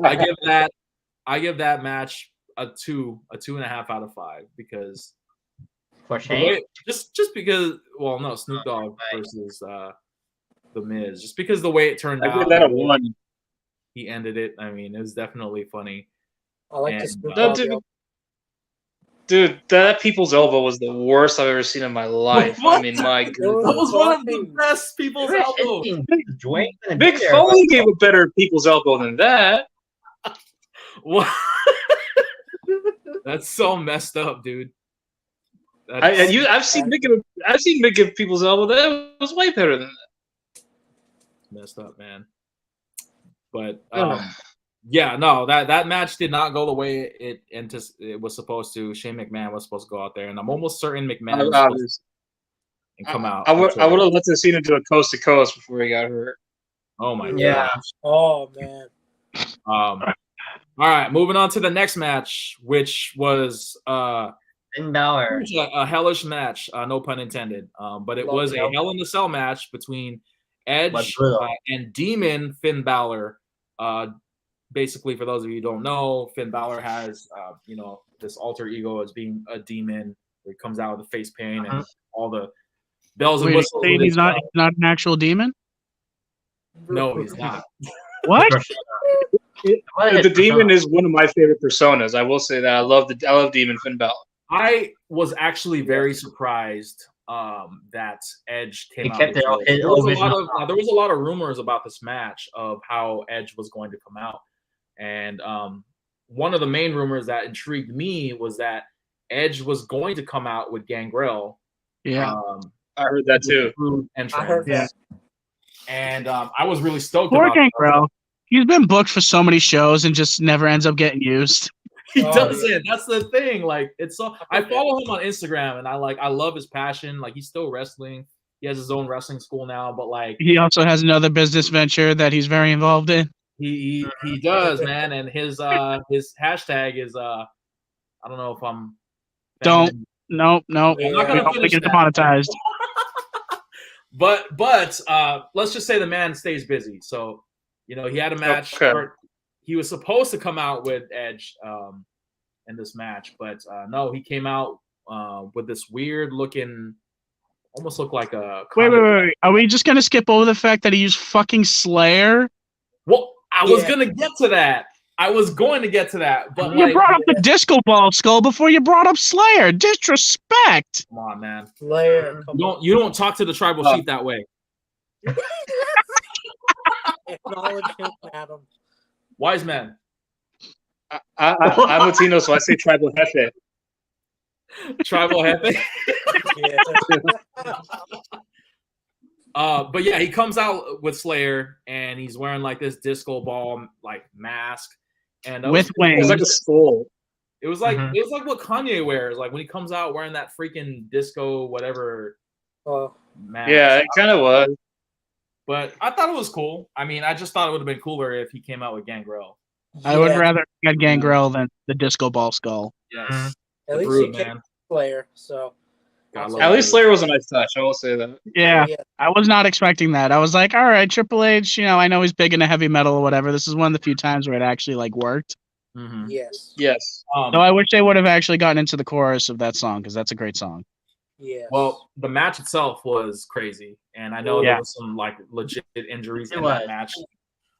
I give that match a 2.5 out of 5 because for Shane, just because. Well, no, Snoop Dogg versus the Miz, just because the way it turned out. I give that a 1. He ended it. I mean, it was definitely funny. I like the Snoop Dogg. Dude, that people's elbow was the worst I've ever seen in my life. What? I mean, my That goodness. was one of the best people's elbows. Mick Foley gave a better people's elbow than that. What? That's so messed up, dude. I've seen Mick give people's elbow that was way better than that. Messed up, man. But yeah, no, that match did not go the way it was supposed to. Shane McMahon was supposed to go out there, and I'm almost certain McMahon was supposed to come out. I would have let the scene into a coast to coast before he got hurt. Oh my Yeah. gosh. Oh man. All right, moving on to the next match, which was Finn Balor. a hellish match, no pun intended. But it was a Hell in a Cell match between Edge and Demon Finn Balor. Basically, for those of you who don't know, Finn Balor has, this alter ego as being a demon. Where he comes out with the face paint and all the bells and whistles. He's not an actual demon? No, he's not. What? The demon is one of my favorite personas. I will say that I love Demon Finn Balor. I was actually very surprised that Edge came out. There was a lot of rumors about this match of how Edge was going to come out. And one of the main rumors that intrigued me was that Edge was going to come out with Gangrel. Yeah. I heard that too. I heard that. And I was really stoked Poor about Gangrel. He's been booked for so many shows and just never ends up getting used. He doesn't. That's the thing. Like, it's so. I follow him on Instagram, and I love his passion. Like, he's still wrestling. He has his own wrestling school now, but like, he also has another business venture that he's very involved in. He does, man. And his hashtag is I don't know if I'm. No. I'm not gonna get demonetized. But let's just say the man stays busy. So, he had a match. Okay. He was supposed to come out with Edge in this match, but no, he came out with this weird looking, almost looked like a. Wait. Are we just gonna skip over the fact that he used fucking Slayer? Well, I was gonna get to that. But you brought up the disco ball skull before you brought up Slayer. Disrespect. Come on, man. Slayer. You don't talk to the tribal chief that way. Acknowledge him, Adam. Wise man. I'm Latino, so I say tribal jefe. Tribal jefe. But yeah, he comes out with Slayer, and he's wearing like this disco ball like mask, and with wings. It was like a skull. It was like what Kanye wears, like when he comes out wearing that freaking disco whatever mask. Yeah, it kind of was. But I thought it was cool. I mean, I just thought it would have been cooler if he came out with Gangrel. I would rather get Gangrel than the disco ball skull. Yes. At least he came Slayer, so. At least Slayer was a nice touch. I will say that. Yeah, I was not expecting that. I was like, all right, Triple H, I know he's big into heavy metal or whatever. This is one of the few times where it actually worked. Mm-hmm. Yes. So I wish they would have actually gotten into the chorus of that song because that's a great song. Yeah. Well, the match itself was crazy, and I know there was some legit injuries in that match.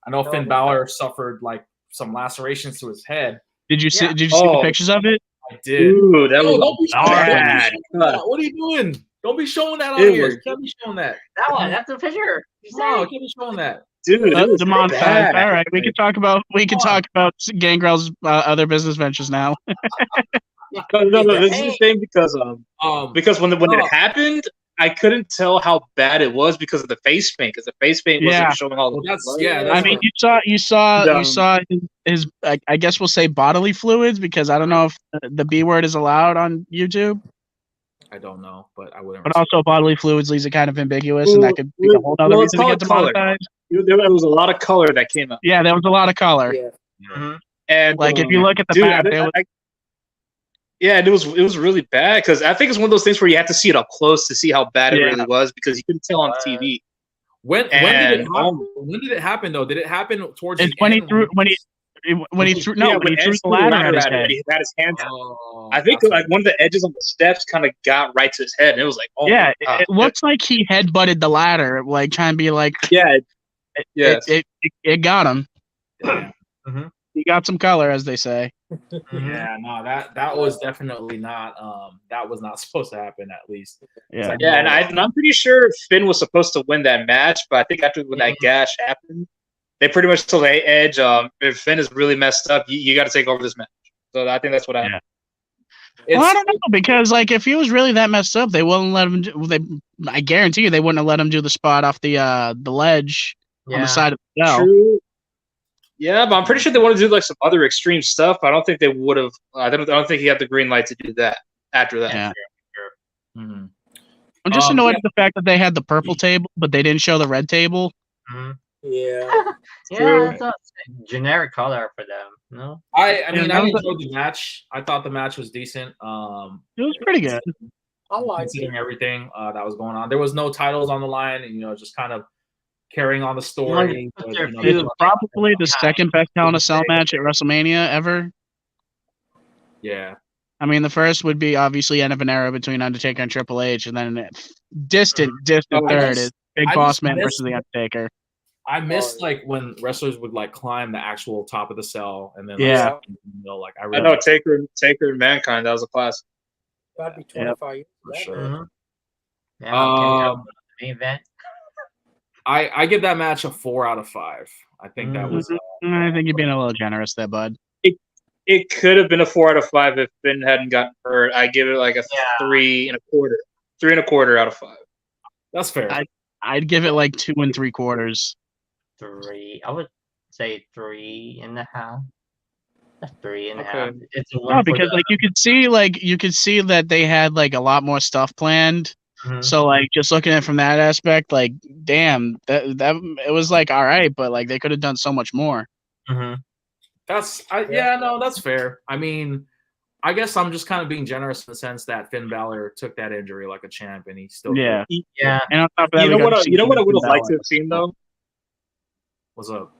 I know Finn Balor suffered some lacerations to his head. Did you see? Did you see the pictures of it? I did. Dude, that was bad. What are you doing? Don't be showing that on here. You can't be showing that. That one. That's a picture. No, can't be showing that. Dude, demonetized. All right, we can talk about Gangrel's other business ventures now. No, this is the thing because when it happened, I couldn't tell how bad it was because of the face paint. Because the face paint wasn't showing all the. I mean, you saw his I guess we'll say bodily fluids because I don't know if the B word is allowed on YouTube. I don't know, but I wouldn't. But also, bodily fluids leaves it kind of ambiguous, and that could be a whole other reason to get demonetized. There was a lot of color that came up. Yeah, there was a lot of color. Yeah. Mm-hmm. And if you look at the map, it was really bad because I think it's one of those things where you have to see it up close to see how bad it really was because you couldn't tell on TV. When did it happen? When did it happen though? Did it happen towards the when end? When he threw the ladder at his head. He had his hands out. I think one of the edges on the steps kind of got right to his head, and it was like, it looks like he headbutted the ladder, trying to be like, it got him. Mm-hmm. He got some color, as they say. Yeah, no, that was definitely not that was not supposed to happen, at least. Yeah, and I'm pretty sure Finn was supposed to win that match, but I think after when that gash happened, they pretty much told Edge, if Finn is really messed up, you got to take over this match. So I think that's what happened. Well, I don't know, because like if he was really that messed up, they wouldn't let him. I guarantee you, they wouldn't have let him do the spot off the ledge on the side of the cell. True. Yeah, but I'm pretty sure they want to do like some other extreme stuff. I don't think they would have. I don't think he had the green light to do that after that. Yeah. Mm-hmm. I'm just annoyed at the fact that they had the purple table, but they didn't show the red table. Yeah. Yeah, it's a generic color for them. No, I mean, I enjoyed the match. I thought the match was decent. It was pretty good. I liked considering everything that was going on. There was no titles on the line, and just kind of carrying on the story. It was probably the second best Hell in a Cell match at WrestleMania ever. Yeah. I mean, the first would be obviously end of an era between Undertaker and Triple H, and then distant third is Big Boss Man versus The Undertaker. I missed like when wrestlers would like climb the actual top of the cell, and then like I know Taker and Mankind. That was a classic. That'd be 25 years for sure. Mm-hmm. Yeah, main event. I give that match a 4 out of 5. I think that was. I think you're being a little generous there, bud. It could have been a 4 out of 5 if Finn hadn't gotten hurt. I give it like a 3 1/4 out of 5. That's fair. I'd give it like 2 3/4. 3. I would say 3.5. That's 3.5. Okay. It's because like you could see that they had like a lot more stuff planned. Mm-hmm. So like just looking at it from that aspect, like damn, that it was like all right, but like they could have done so much more. Mm-hmm. That's fair. I mean, I guess I'm just kind of being generous in the sense that Finn Balor took that injury like a champ, and he still yeah. And on top of that, you know what I would have liked to have seen though. What's up?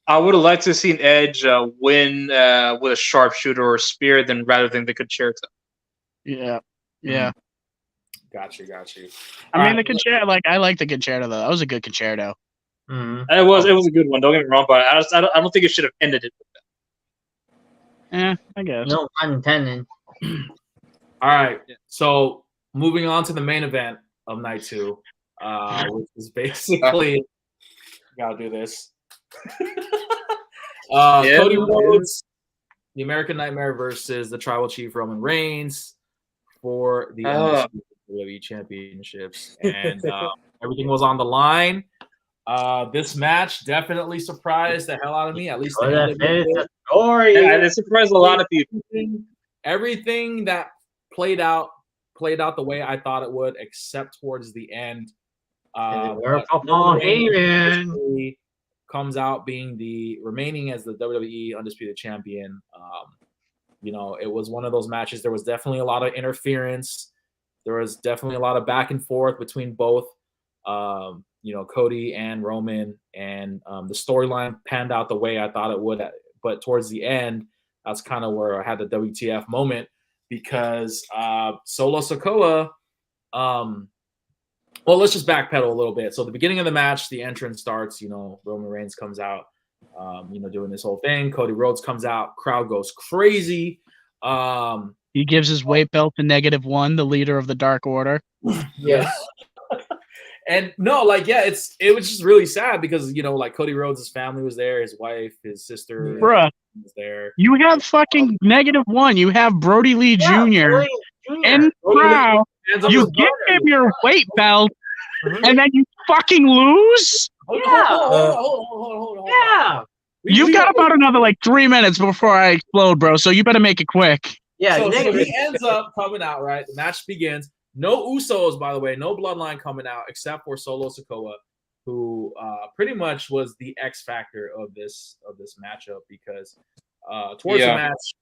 I would have liked to have seen Edge win with a sharpshooter or a spear, rather than the concerto. Yeah. Yeah. Got you. I mean, the concerto, like I like the concerto though. That was a good concerto. Mm-hmm. It was a good one. Don't get me wrong, but I don't think it should have ended it with that. Yeah, I guess. No pun intended. All right. So moving on to the main event of night 2, which is basically gotta do this. Cody Rhodes, the American Nightmare versus the Tribal Chief Roman Reigns for the WWE Championships, and everything was on the line. This match definitely surprised the hell out of me. At least it surprised a lot of people. Everything that played out the way I thought it would, except towards the end. Comes out being remaining as the WWE Undisputed Champion. It was one of those matches. There was definitely a lot of interference. There was definitely a lot of back and forth between both, Cody and Roman, and the storyline panned out the way I thought it would. But towards the end, that's kind of where I had the WTF moment, because Solo Sikoa. Well, let's just backpedal a little bit. So the beginning of the match, the entrance starts. Roman Reigns comes out, doing this whole thing. Cody Rhodes comes out. Crowd goes crazy. He gives his weight belt to -1, the leader of the Dark Order. Yes. And no, it was just really sad because Cody Rhodes' family was there, his wife, his sister, bruh, was there. You have fucking -1. You have Brody Lee Jr. in crowd. You give him your weight belt, and then you fucking lose. Hold on. Yeah. You've got about another 3 minutes before I explode, bro. So you better make it quick. Yeah. So he ends up coming out, right? The match begins. No Usos, by the way, no Bloodline coming out except for Solo Sikoa, who pretty much was the X factor of this matchup, because towards the match,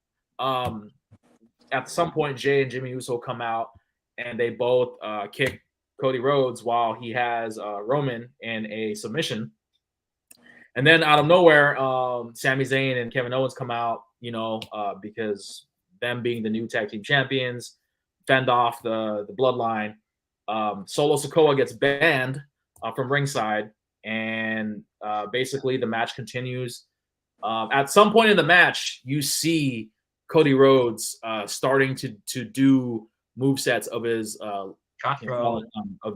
at some point, Jay and Jimmy Uso come out and they both kick Cody Rhodes while he has Roman in a submission. And then out of nowhere, Sami Zayn and Kevin Owens come out, because them being the new tag team champions, fend off the Bloodline. Solo Sikoa gets banned from ringside, and basically the match continues. At some point in the match, you see Cody Rhodes starting to do movesets of his of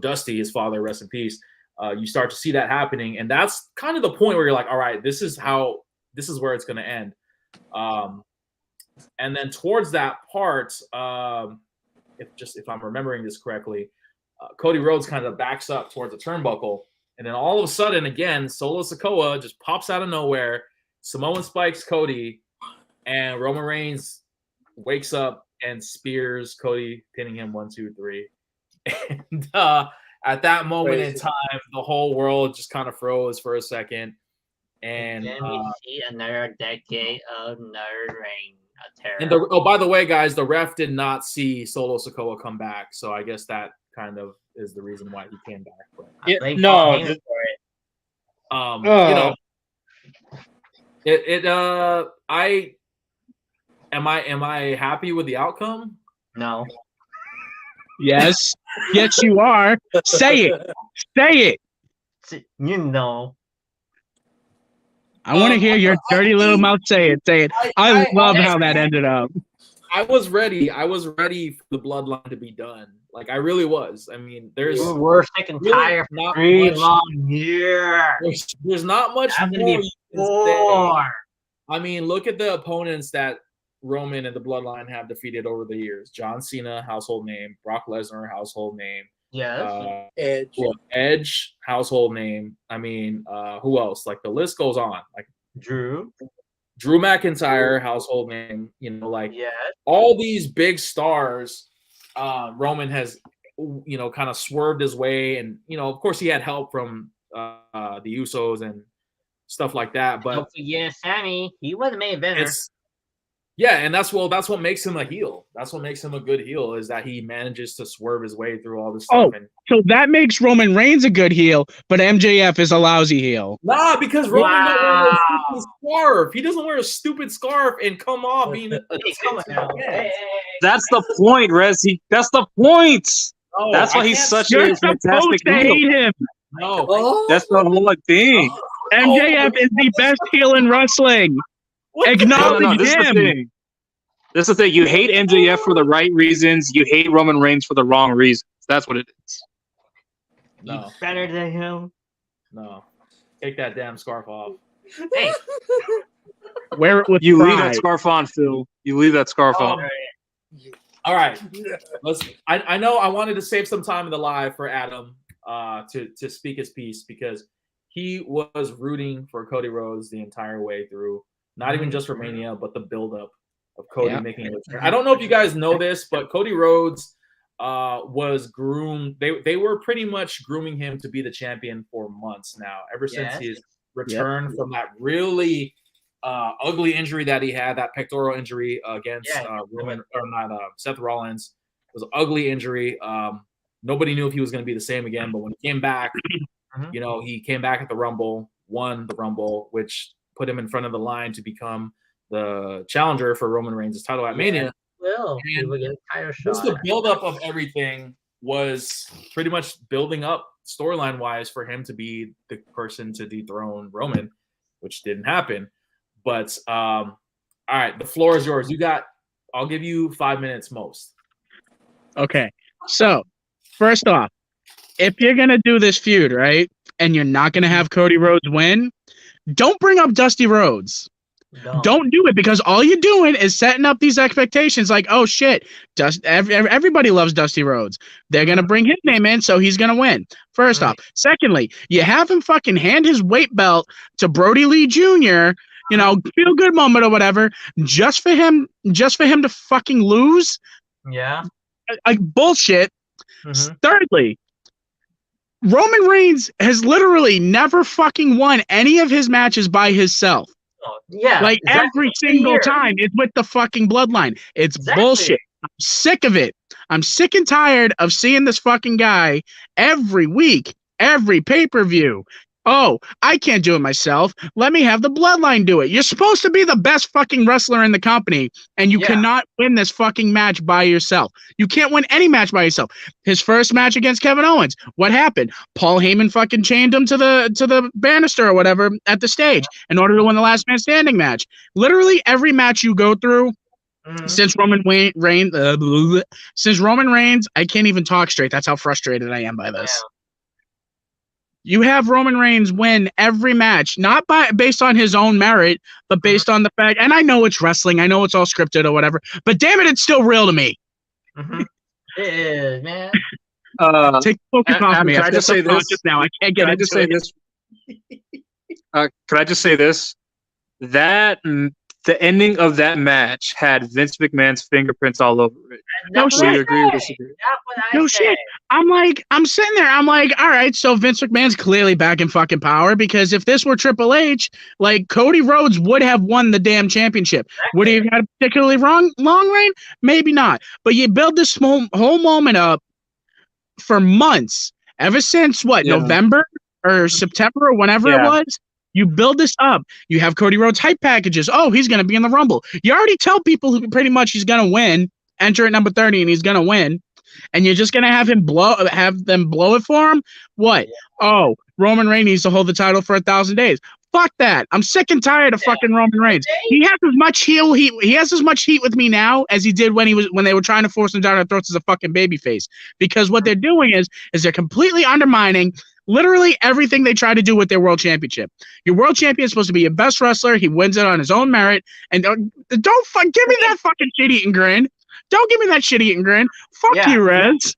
Dusty, his father, rest in peace. You start to see that happening, and that's kind of the point where you're like, all right, this is where it's going to end. And then towards that part, if I'm remembering this correctly, Cody Rhodes kind of backs up towards the turnbuckle, and then all of a sudden, again, Solo Sikoa just pops out of nowhere. Samoan spikes Cody, and Roman Reigns wakes up and spears Cody, pinning him 1, 2, 3. And at that moment in time, the whole world just kind of froze for a second. And then we see another decade of another reign of terror. And by the way, guys, the ref did not see Solo Sikoa come back, so I guess that kind of is the reason why he came back. Yeah, no, you know. Am I happy with the outcome? No. Yes. Yes, you are. Say it. Say it. You know. I want to hear your dirty little mouth say it. Say it. I love how that ended up. I was ready. I was ready for the bloodline to be done. Like, I really was. I mean, we're sick and tired for 3 long years. There's not much more you can say. I mean, look at the opponents that Roman and the bloodline have defeated over the years. John Cena, household name. Brock Lesnar, household name. Yes. Edge, household name. I mean, who else? Like, the list goes on. Like Drew McIntyre, household name. You know, like all these big stars. Roman has, kind of swerved his way, and of course, he had help from the Usos and stuff like that. But Sammy, he was a main eventer. Yeah, and that's what makes him a heel. That's what makes him a good heel, is that he manages to swerve his way through all this stuff. So that makes Roman Reigns a good heel, but MJF is a lousy heel. Nah, because Roman don't wear a stupid scarf. He doesn't wear a stupid scarf and come off being That's the point, Rez. That's the point. No, that's why he's such a fantastic heel. Hate him. No, that's the whole thing. MJF is the best heel in wrestling. Acknowledge him. This is the thing. You hate MJF for the right reasons. You hate Roman Reigns for the wrong reasons. That's what it is. No. He's better than him. No. Take that damn scarf off. Hey. Wear it with you pride. Leave that scarf on, Phil. You leave that scarf on. All right. I know I wanted to save some time in the live for Adam to speak his piece, because he was rooting for Cody Rhodes the entire way through. Not even just for Mania, but the buildup of Cody making a return. I don't know if you guys know this, but Cody Rhodes was groomed. They were pretty much grooming him to be the champion for months now, ever since his return from that really ugly injury that he had, that pectoral injury against Seth Rollins. It was an ugly injury. Nobody knew if he was going to be the same again, but when he came back, he came back at the Rumble, won the Rumble, which put him in front of the line to become the challenger for Roman Reigns' title at Mania. Just the buildup of everything was pretty much building up storyline-wise for him to be the person to dethrone Roman, which didn't happen. But all right, the floor is yours. I'll give you 5 minutes most. Okay. So, first off, if you're gonna do this feud, right, and you're not gonna have Cody Rhodes win, don't bring up Dusty Rhodes. Don't do it, because all you're doing is setting up these expectations like, oh shit, everybody loves Dusty Rhodes. They're going to bring his name in, so he's going to win. First off. Secondly, you have him fucking hand his weight belt to Brody Lee Jr., feel good moment or whatever, just for him to fucking lose. Yeah. Like bullshit. Thirdly, Roman Reigns has literally never fucking won any of his matches by himself. Yeah. Like every single time it's with the fucking bloodline. It's bullshit. I'm sick of it. I'm sick and tired of seeing this fucking guy every week, every pay-per-view, Oh, I can't do it myself. Let me have the bloodline do it. You're supposed to be the best fucking wrestler in the company, and you cannot win this fucking match by yourself. You can't win any match by yourself. His first match against Kevin Owens, what happened? Paul Heyman fucking chained him to the banister or whatever at the stage in order to win the last man standing match. Literally every match you go through since Roman Reigns, I can't even talk straight. That's how frustrated I am by this. Yeah. You have Roman Reigns win every match, not based on his own merit, but based on the fact, and I know it's wrestling, I know it's all scripted or whatever, but damn it, it's still real to me. It is, man. Take focus off me. Can I just say this? Now I can't get into it. Can I just say this? That the ending of that match had Vince McMahon's fingerprints all over it. No shit. You agree or disagree? No shit. I'm sitting there. I'm like, all right, so Vince McMahon's clearly back in fucking power, because if this were Triple H, like Cody Rhodes would have won the damn championship. Exactly. Would he have had a particularly long reign? Maybe not. But you build this whole moment up for months, ever since November or September or whenever it was. You build this up. You have Cody Rhodes hype packages. Oh, he's going to be in the Rumble. You already tell people who pretty much he's going to win, enter at number 30, and he's going to win. And you're just going to have them blow it for him? What? Oh, Roman Reigns needs to hold the title for 1,000 days. Fuck that. I'm sick and tired of fucking Roman Reigns. He has as much he has as much heat with me now as he did when they were trying to force him down our throats as a fucking babyface. Because what they're doing is they're completely undermining literally everything they try to do with their world championship. Your world champion is supposed to be your best wrestler. He wins it on his own merit. And don't give me that fucking shit-eating grin. Don't give me that shit-eating grin. Fuck you, Rez.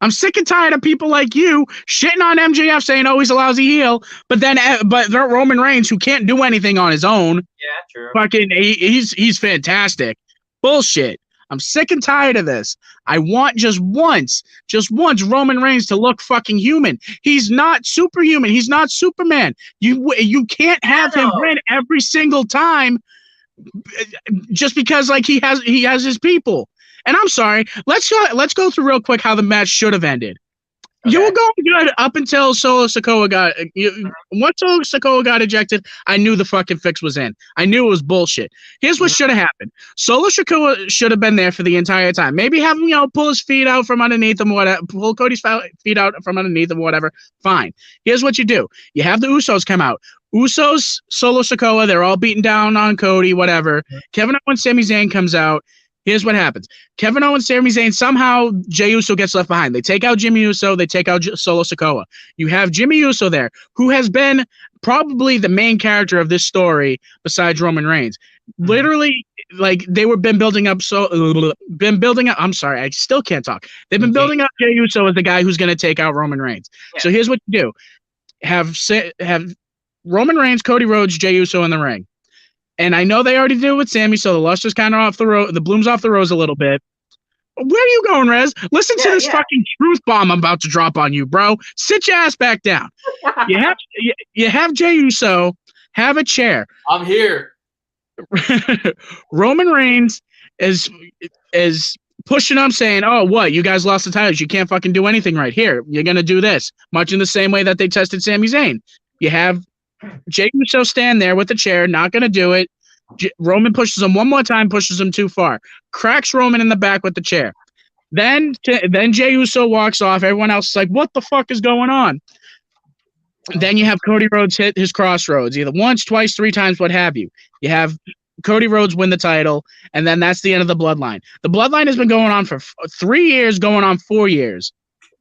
I'm sick and tired of people like you shitting on MJF saying, oh, he's a lousy heel, but Roman Reigns, who can't do anything on his own. Yeah, true. Fucking, he's fantastic. Bullshit. I'm sick and tired of this. I want just once Roman Reigns to look fucking human. He's not superhuman. He's not Superman. You can't have him win every single time just because he has his people. And I'm sorry. Let's go through real quick how the match should have ended. Okay. You were going good up until Solo Sikoa once Solo Sikoa got ejected, I knew the fucking fix was in. I knew it was bullshit. Here's what should have happened. Solo Sikoa should have been there for the entire time. Maybe have him, pull his feet out from underneath him, whatever. Pull Cody's feet out from underneath him, whatever. Fine. Here's what you do. You have the Usos come out. Usos, Solo Sikoa, they're all beating down on Cody, whatever. Kevin Owens, Sami Zayn comes out. Here's what happens. Kevin Owens, Sami Zayn, somehow Jey Uso gets left behind. They take out Jimmy Uso. They take out Solo Sikoa. You have Jimmy Uso there, who has been probably the main character of this story besides Roman Reigns. Literally, they were been building up. I'm sorry, I still can't talk. They've been building up Jey Uso as the guy who's going to take out Roman Reigns. Yeah. So here's what you do: have Roman Reigns, Cody Rhodes, Jey Uso in the ring. And I know they already did it with Sammy, so the luster's kind of off the rose, the bloom's off the rose a little bit. Where are you going, Rez? Listen to this fucking truth bomb I'm about to drop on you, bro. Sit your ass back down. You have Jey Uso have a chair. I'm here. Roman Reigns is pushing them, saying, "Oh, what? You guys lost the titles. You can't fucking do anything right here. You're gonna do this." Much in the same way that they tested Sami Zayn. You have Jey Uso stand there with the chair, not going to do it. Roman pushes him one more time, pushes him too far. Cracks Roman in the back with the chair. Then Jey Uso walks off. Everyone else is like, what the fuck is going on? Then you have Cody Rhodes hit his crossroads, either once, twice, 3 times, what have you. You have Cody Rhodes win the title, and then that's the end of the bloodline. The bloodline has been going on for 3 years, going on 4 years.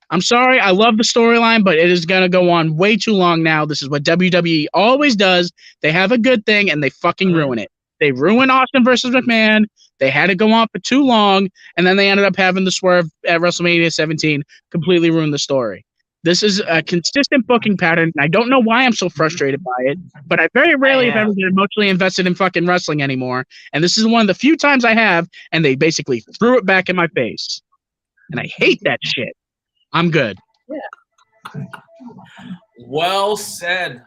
I'm sorry, I love the storyline, but it is going to go on way too long now. This is what WWE always does. They have a good thing, and they fucking ruin it. They ruined Austin versus McMahon. They had it go on for too long, and then they ended up having the swerve at WrestleMania 17, completely ruined the story. This is a consistent booking pattern, and I don't know why I'm so frustrated by it, but I very rarely have ever been emotionally invested in fucking wrestling anymore, and this is one of the few times I have, and they basically threw it back in my face. And I hate that shit. I'm good. Yeah. Well said,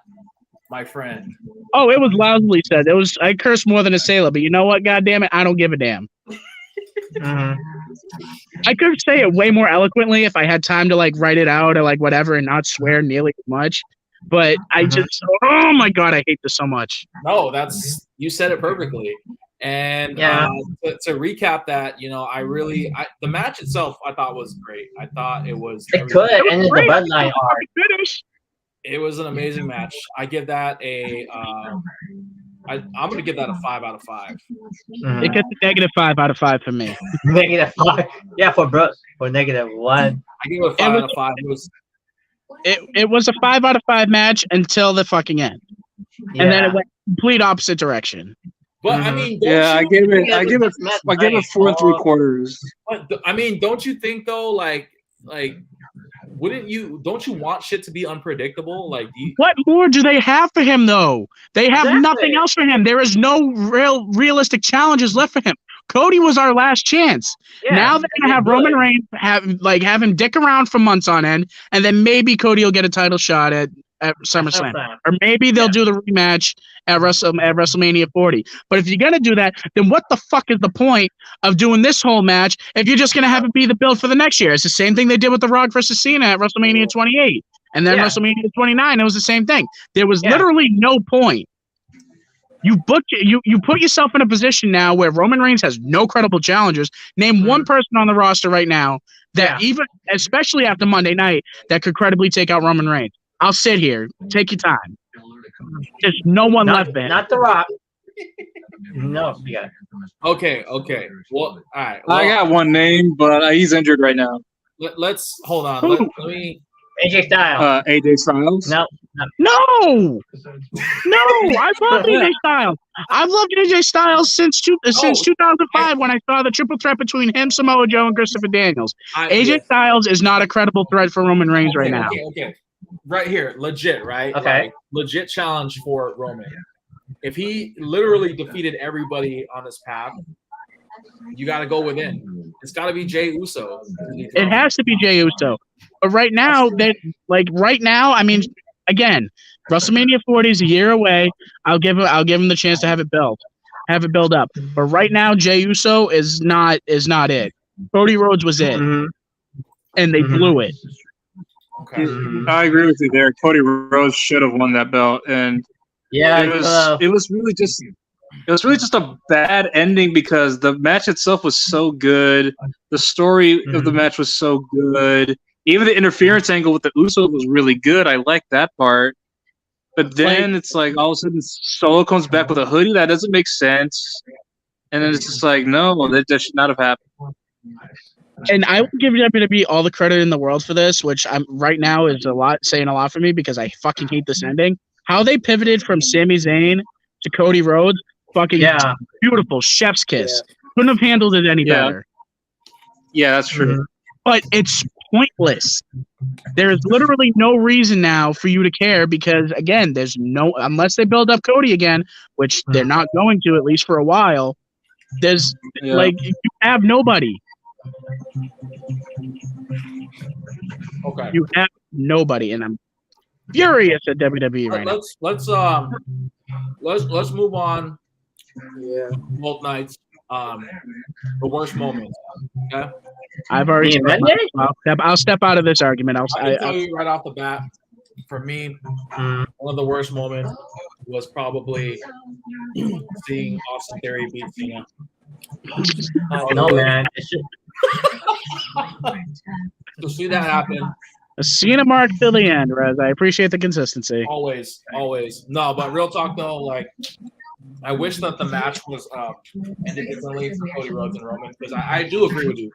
my friend. Oh, it was loudly said. I cursed more than a sailor, but you know what? God damn it, I don't give a damn. I could say it way more eloquently if I had time to like write it out or like whatever and not swear nearly as much. But I just, oh my god, I hate this so much. No, you said it perfectly. And to recap that, you know, the match itself I thought was great. I thought it was. It could have ended the Bud Light arc. It was an amazing match. I give that I'm going to give that a 5 out of 5. It gets a -5 out of 5 for me. -5. Yeah, for Brooks, for -1. I give it a 5 out of 5. It was a 5 out of 5 match until the fucking end. Yeah. And then it went complete opposite direction. But I mean, I give it 4 3/4. But I mean, don't you think though, like, don't you want shit to be unpredictable? Like, what more do they have for him though? They have nothing else for him. There is no realistic challenges left for him. Cody was our last chance. Yeah, now they're gonna have Roman Reigns have him dick around for months on end, and then maybe Cody will get a title shot at SummerSlam, or maybe they'll do the rematch at WrestleMania 40. But if you're gonna do that, then what the fuck is the point of doing this whole match if you're just gonna have it be the build for the next year? It's the same thing they did with The Rock versus Cena at WrestleMania 28, and then WrestleMania 29. It was the same thing. There was literally no point. You put yourself in a position now where Roman Reigns has no credible challengers. Name one person on the roster right now that even, especially after Monday night, that could credibly take out Roman Reigns. I'll sit here. Take your time. There's no one left there. Not The Rock. No. Yeah. Okay. Well, all right. Well, I got one name, but he's injured right now. Let's hold on. Let me. AJ Styles. AJ Styles. No. I love AJ Styles. I've loved AJ Styles since 2005 when I saw the triple threat between him, Samoa Joe, and Christopher Daniels. AJ Styles is not a credible threat for Roman Reigns right now. Okay. Right here, legit, right? Okay. Like, legit challenge for Roman. If he literally defeated everybody on this path, you got to go within. It's got to be Jey Uso. It has to be Jey Uso. But right now, I mean, again, WrestleMania 40 is a year away. I'll give him the chance to have it build up. But right now, Jey Uso is not it. Cody Rhodes was it, and they blew it. Okay. I agree with you there. Cody Rhodes should have won that belt, and it was really just a bad ending because the match itself was so good. The story of the match was so good. Even the interference angle with the Usos was really good. I like that part. But then it's like all of a sudden Solo comes back with a hoodie. That doesn't make sense. And then it's just like, no, that should not have happened. And I will give WWE all the credit in the world for this, which I'm right now is saying a lot for me because I fucking hate this ending. How they pivoted from Sami Zayn to Cody Rhodes, fucking beautiful, chef's kiss. Couldn't have handled it any better. Yeah, that's true. But it's pointless. There's literally no reason now for you to care because, again, unless they build up Cody again, which they're not going to, at least for a while, you have nobody. Okay. You have nobody, and I'm furious at WWE right now. Let's move on. Yeah. Both nights. The worst moments. Okay. I've already. I'll step out of this argument. I can tell you right off the bat. For me, one of the worst moments was probably seeing Austin Theory beat Cena. No, man. To see that happen. A Cena mark till the end, Rez. I appreciate the consistency. Always. No, but real talk though, like I wish that the match was ended differently for Cody Rhodes and Roman because I do agree with you.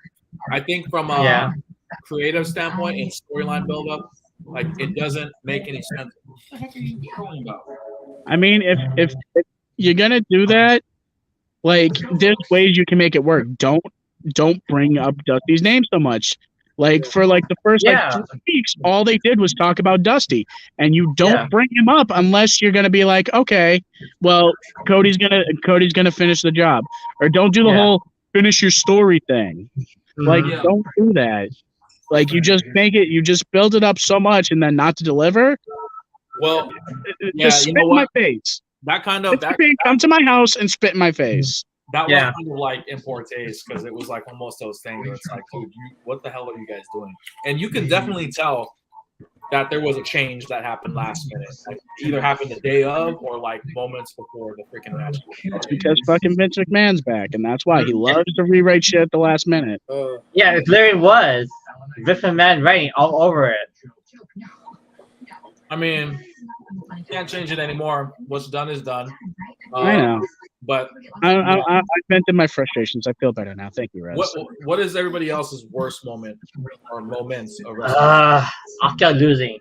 I think from a creative standpoint and storyline build-up, like it doesn't make any sense. I mean, if you're gonna do that, like there's ways you can make it work. Don't bring up Dusty's name so much. Like for like the first 3 weeks, all they did was talk about Dusty, and you don't bring him up unless you're gonna be like, okay, well, Cody's gonna finish the job, or don't do the whole finish your story thing. Like, don't do that. Like, you just build it up so much, and then not to deliver. Well, just spit in my face. That kind of come to my house and spit in my face. that was kind of like in poor taste because it was like almost those things where it's like, dude, what the hell are you guys doing? And you can definitely tell that there was a change that happened last minute. Like either happened the day of or like moments before the freaking match. It's because fucking Vince McMahon's back, and that's why he loves to rewrite shit at the last minute. Yeah, it literally was Vince McMahon writing all over it. I mean, can't change it anymore. What's done is done. I know. But I vented my frustrations. I feel better now. Thank you, Rez. What is everybody else's worst moment or moments of Asuka losing.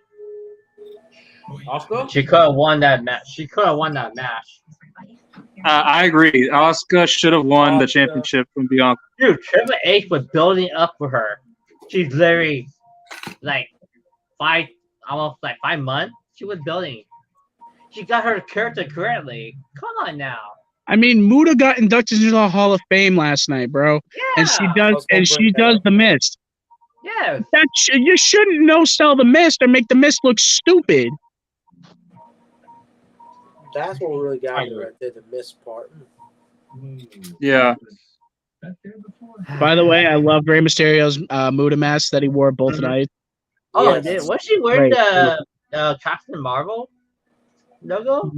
Asuka? She could have won that match. I agree. Asuka should have won the championship from Bianca. Dude, Triple H was building up for her. She's literally like almost 5 months. She was building. She got her character correctly. Come on now. I mean, Muda got inducted into the Hall of Fame last night, bro. Yeah. And she does the Mist. Yeah. You shouldn't no-sell the Mist or make the Mist look stupid. That's what really got me right there, the Mist part. Yeah. By the way, I love Rey Mysterio's Muda mask that he wore both nights. Oh, yes. Was she wearing the Captain Marvel logo?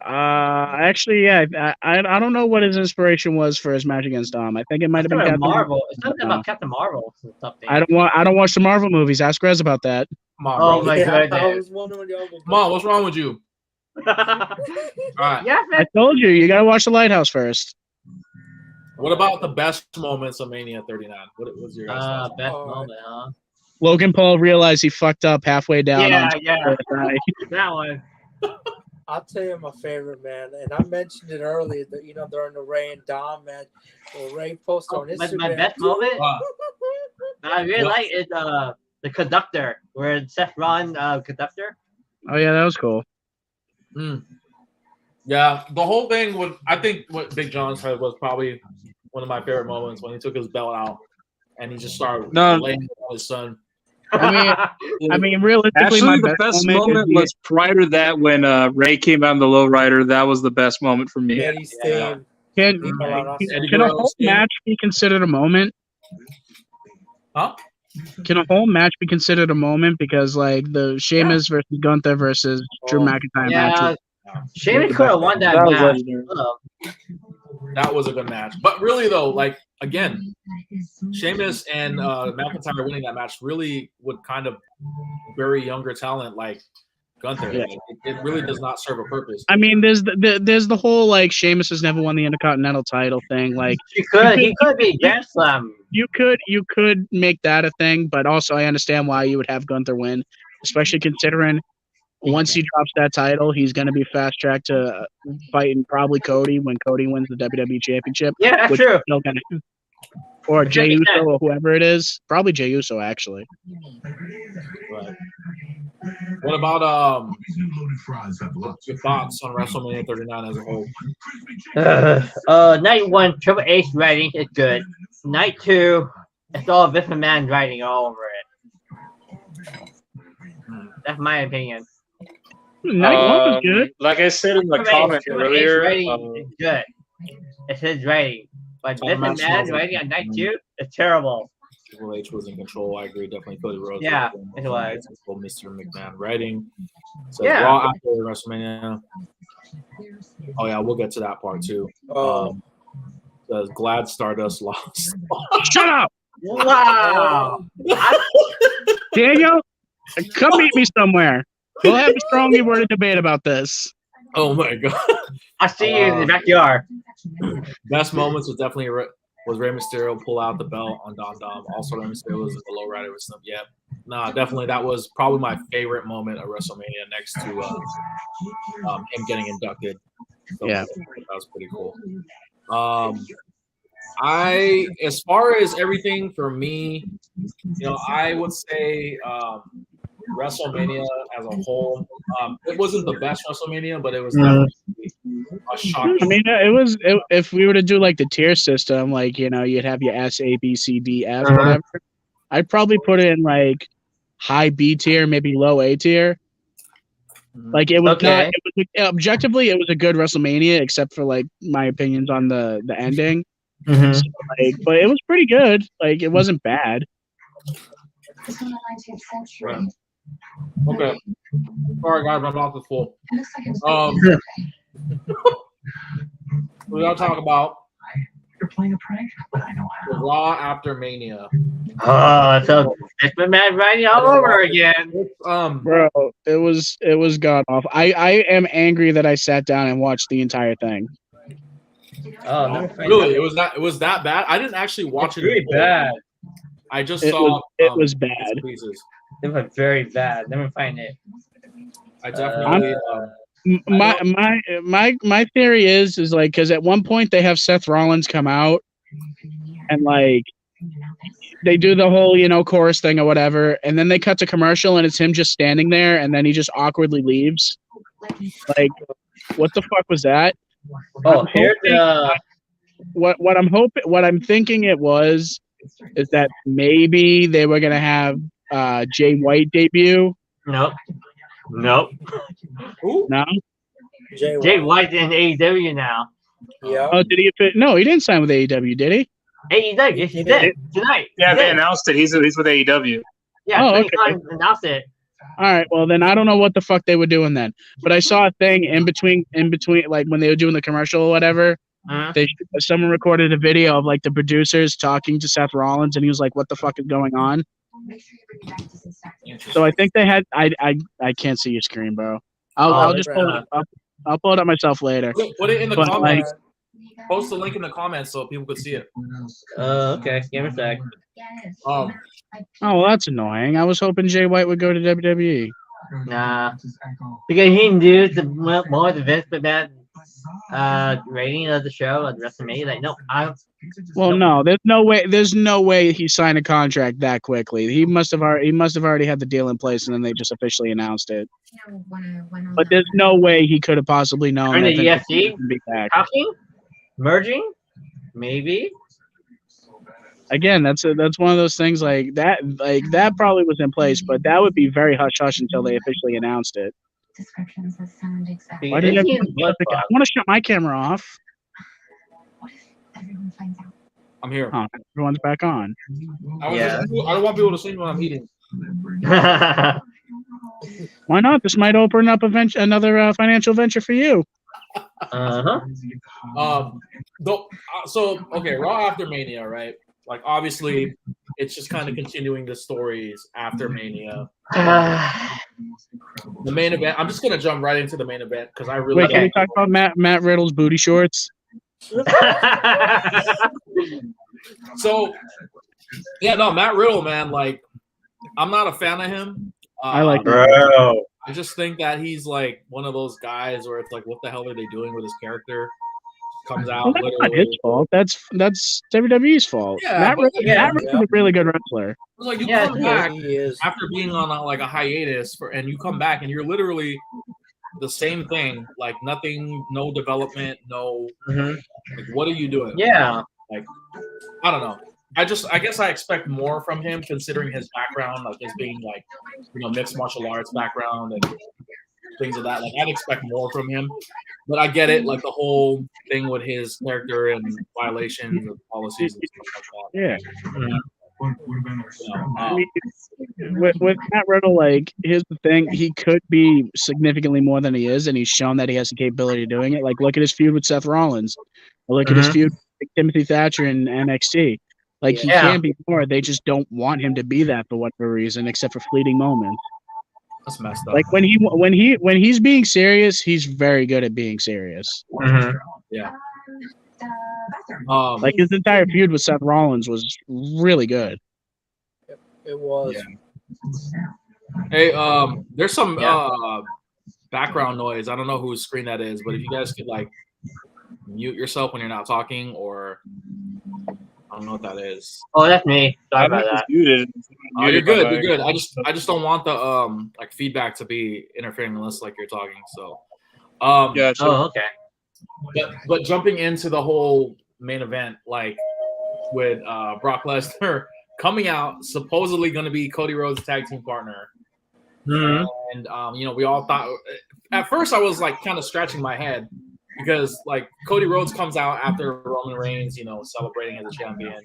Actually, yeah. I don't know what his inspiration was for his match against Dom. I think it might have been Captain Marvel. It's something about Captain Marvel or something. I don't watch the Marvel movies. Ask Rez about that. Come on, oh my god! I was wondering come on, what's wrong with you? All right. Yeah, I told you gotta watch The Lighthouse first. What about the best moments of Mania 39? What was your guys' best moment, huh? Logan Paul realized he fucked up halfway down. Yeah. That one. I'll tell you my favorite, man, and I mentioned it earlier. That during the Ray and Dom match, or Ray posted on Instagram. My best moment. I really like it. The conductor, where Seth Rollins conductor. Oh yeah, that was cool. Yeah, the whole thing was. I think what Big John said was probably one of my favorite moments when he took his belt out and he just started laying on his son. I mean, realistically, actually, the best moment was prior to that when Ray came out in the lowrider. That was the best moment for me. Can a whole match be considered a moment? Huh? Can a whole match be considered a moment? Because like the Sheamus versus Gunther versus Drew McIntyre match. Sheamus could have won that match. That was a good match. But really, though, like, again, Sheamus and McIntyre winning that match really would kind of bury younger talent like Gunther. Yeah. It really does not serve a purpose. I mean, there's the whole, like, Sheamus has never won the Intercontinental title thing. Like, he could be Grand Slam. You could make that a thing, but also I understand why you would have Gunther win, especially considering once he drops that title, he's going to be fast-tracked to fighting probably Cody when Cody wins the WWE Championship. Yeah, that's true. Or Jey Uso or whoever it is. Probably Jey Uso, actually. Right. What about your thoughts on WrestleMania 39 as a whole? Night 1, Triple H writing is good. Night 2, it's all Vince McMahon writing all over it. That's my opinion. Night 1 was good. Like I said in the comment earlier, it's good. It's his writing. But Vince McMahon writing on Night 2 is terrible. Triple H was in control. I agree. Definitely Cody Rhodes. Yeah, it was. Mr. McMahon writing. So Raw after WrestleMania. Oh yeah, we'll get to that part too. Glad Stardust lost. Shut up! Wow. Daniel, come meet me somewhere. We'll have a strongly worded debate about this. Oh my god! I see you in the backyard. Best moments was definitely was Rey Mysterio pull out the belt on Dom. Also, Rey Mysterio was the lowrider with Snoop. Yeah, definitely that was probably my favorite moment of WrestleMania, next to him getting inducted. So that was pretty cool. As far as everything for me, I would say WrestleMania as a whole, it wasn't the best WrestleMania, but it was definitely a shocking. I mean, if we were to do like the tier system, like you'd have your S, A, B, C, D, F, whatever. I'd probably put it in like high B tier, maybe low A tier. Like it was not. It was objectively, it was a good WrestleMania, except for like my opinions on the ending. Mm-hmm. So, like, but it was pretty good. Like it wasn't bad. Right. Okay. Sorry, guys, my mouth is full. We gotta talk about. You're playing a prank, but I know how. Raw after Mania. Oh, so it's been Mad Running all over again. Bro, it was god awful. I am angry that I sat down and watched the entire thing. Oh, really? It was that bad? I didn't actually watch it. Really bad. I just saw it was bad. Pieces. It was very bad. Let me find it. I definitely. My theory is like because at one point they have Seth Rollins come out and like they do the whole chorus thing or whatever, and then they cut to commercial and it's him just standing there and then he just awkwardly leaves. Like, what the fuck was that? Oh, what I'm thinking it was is that maybe they were gonna have Jay White debut. Nope. No. Jay White's in AEW now. Yeah. Oh, did he? No, he didn't sign with AEW, did he? AEW, yes, he did tonight. Yeah, they announced it. He's with AEW. Yeah, okay. Announced it. All right, well then I don't know what the fuck they were doing then, but I saw a thing in between, like when they were doing the commercial or whatever. Someone recorded a video of like the producers talking to Seth Rollins, and he was like, "What the fuck is going on?" So I think they had. I can't see your screen, bro. I'll just pull it up. I'll pull it up myself later. Put it in the comments. Post the link in the comments so people could see it. Okay. Give me a sec. Oh, well, that's annoying. I was hoping Jay White would go to WWE. Nah, because he didn't do the more the Vince McMahon rating of the show at WrestleMania. Like, no, no, there's no way he signed a contract that quickly. He must have already had the deal in place, and then they just officially announced it. But there's no way he could have possibly known that EFC talking, merging, maybe. Again, that's one of those things like that probably was in place, but that would be very hush hush until they officially announced it. Why did I want to shut my camera off? I'm here. Oh, everyone's back on. I don't want people to see me when I'm eating. Why not? This might open up another financial venture for you. So okay, Raw after Mania, right? Like obviously, it's just kind of continuing the stories after Mania. The main event. I'm just gonna jump right into the main event because I really. Wait, can we talk about Matt Riddle's booty shorts? So, yeah, no, Matt Riddle, man. Like, I'm not a fan of him. I like bro. I just think that he's like one of those guys where it's like, what the hell are they doing with his character? Comes out. Well, that's not his fault. That's WWE's fault. Yeah, Matt Riddle's a really good wrestler. It's like you come back after being on a hiatus and you come back and you're literally the same thing. Like nothing, no development, no. Like, what are you doing? Yeah. Like, I don't know. I guess I expect more from him considering his background, like his being like, mixed martial arts background and things of that. Like I'd expect more from him, but I get it. Like the whole thing with his character and violations of policies and stuff like that. Yeah. With Matt Riddle, like here's the thing: he could be significantly more than he is, and he's shown that he has the capability of doing it. Like look at his feud with Seth Rollins, or look at his feud with Timothy Thatcher in NXT. Like he can be more. They just don't want him to be that for whatever reason, except for fleeting moments. That's messed up. Like when he's being serious, he's very good at being serious. Yeah. Like his entire feud with Seth Rollins was really good. It was. Yeah. Hey, there's some background noise. I don't know whose screen that is, but if you guys could like mute yourself when you're not talking, or I don't know what that is. Oh, that's me. Sorry about that. Muted. Oh, you're good. You're good. I just don't want the like feedback to be interfering unless like you're talking. So, yeah. Sure. Oh, okay. But jumping into the whole main event, like with Brock Lesnar coming out, supposedly going to be Cody Rhodes' tag team partner. And we all thought at first I was like kind of scratching my head because like Cody Rhodes comes out after Roman Reigns, celebrating as a champion.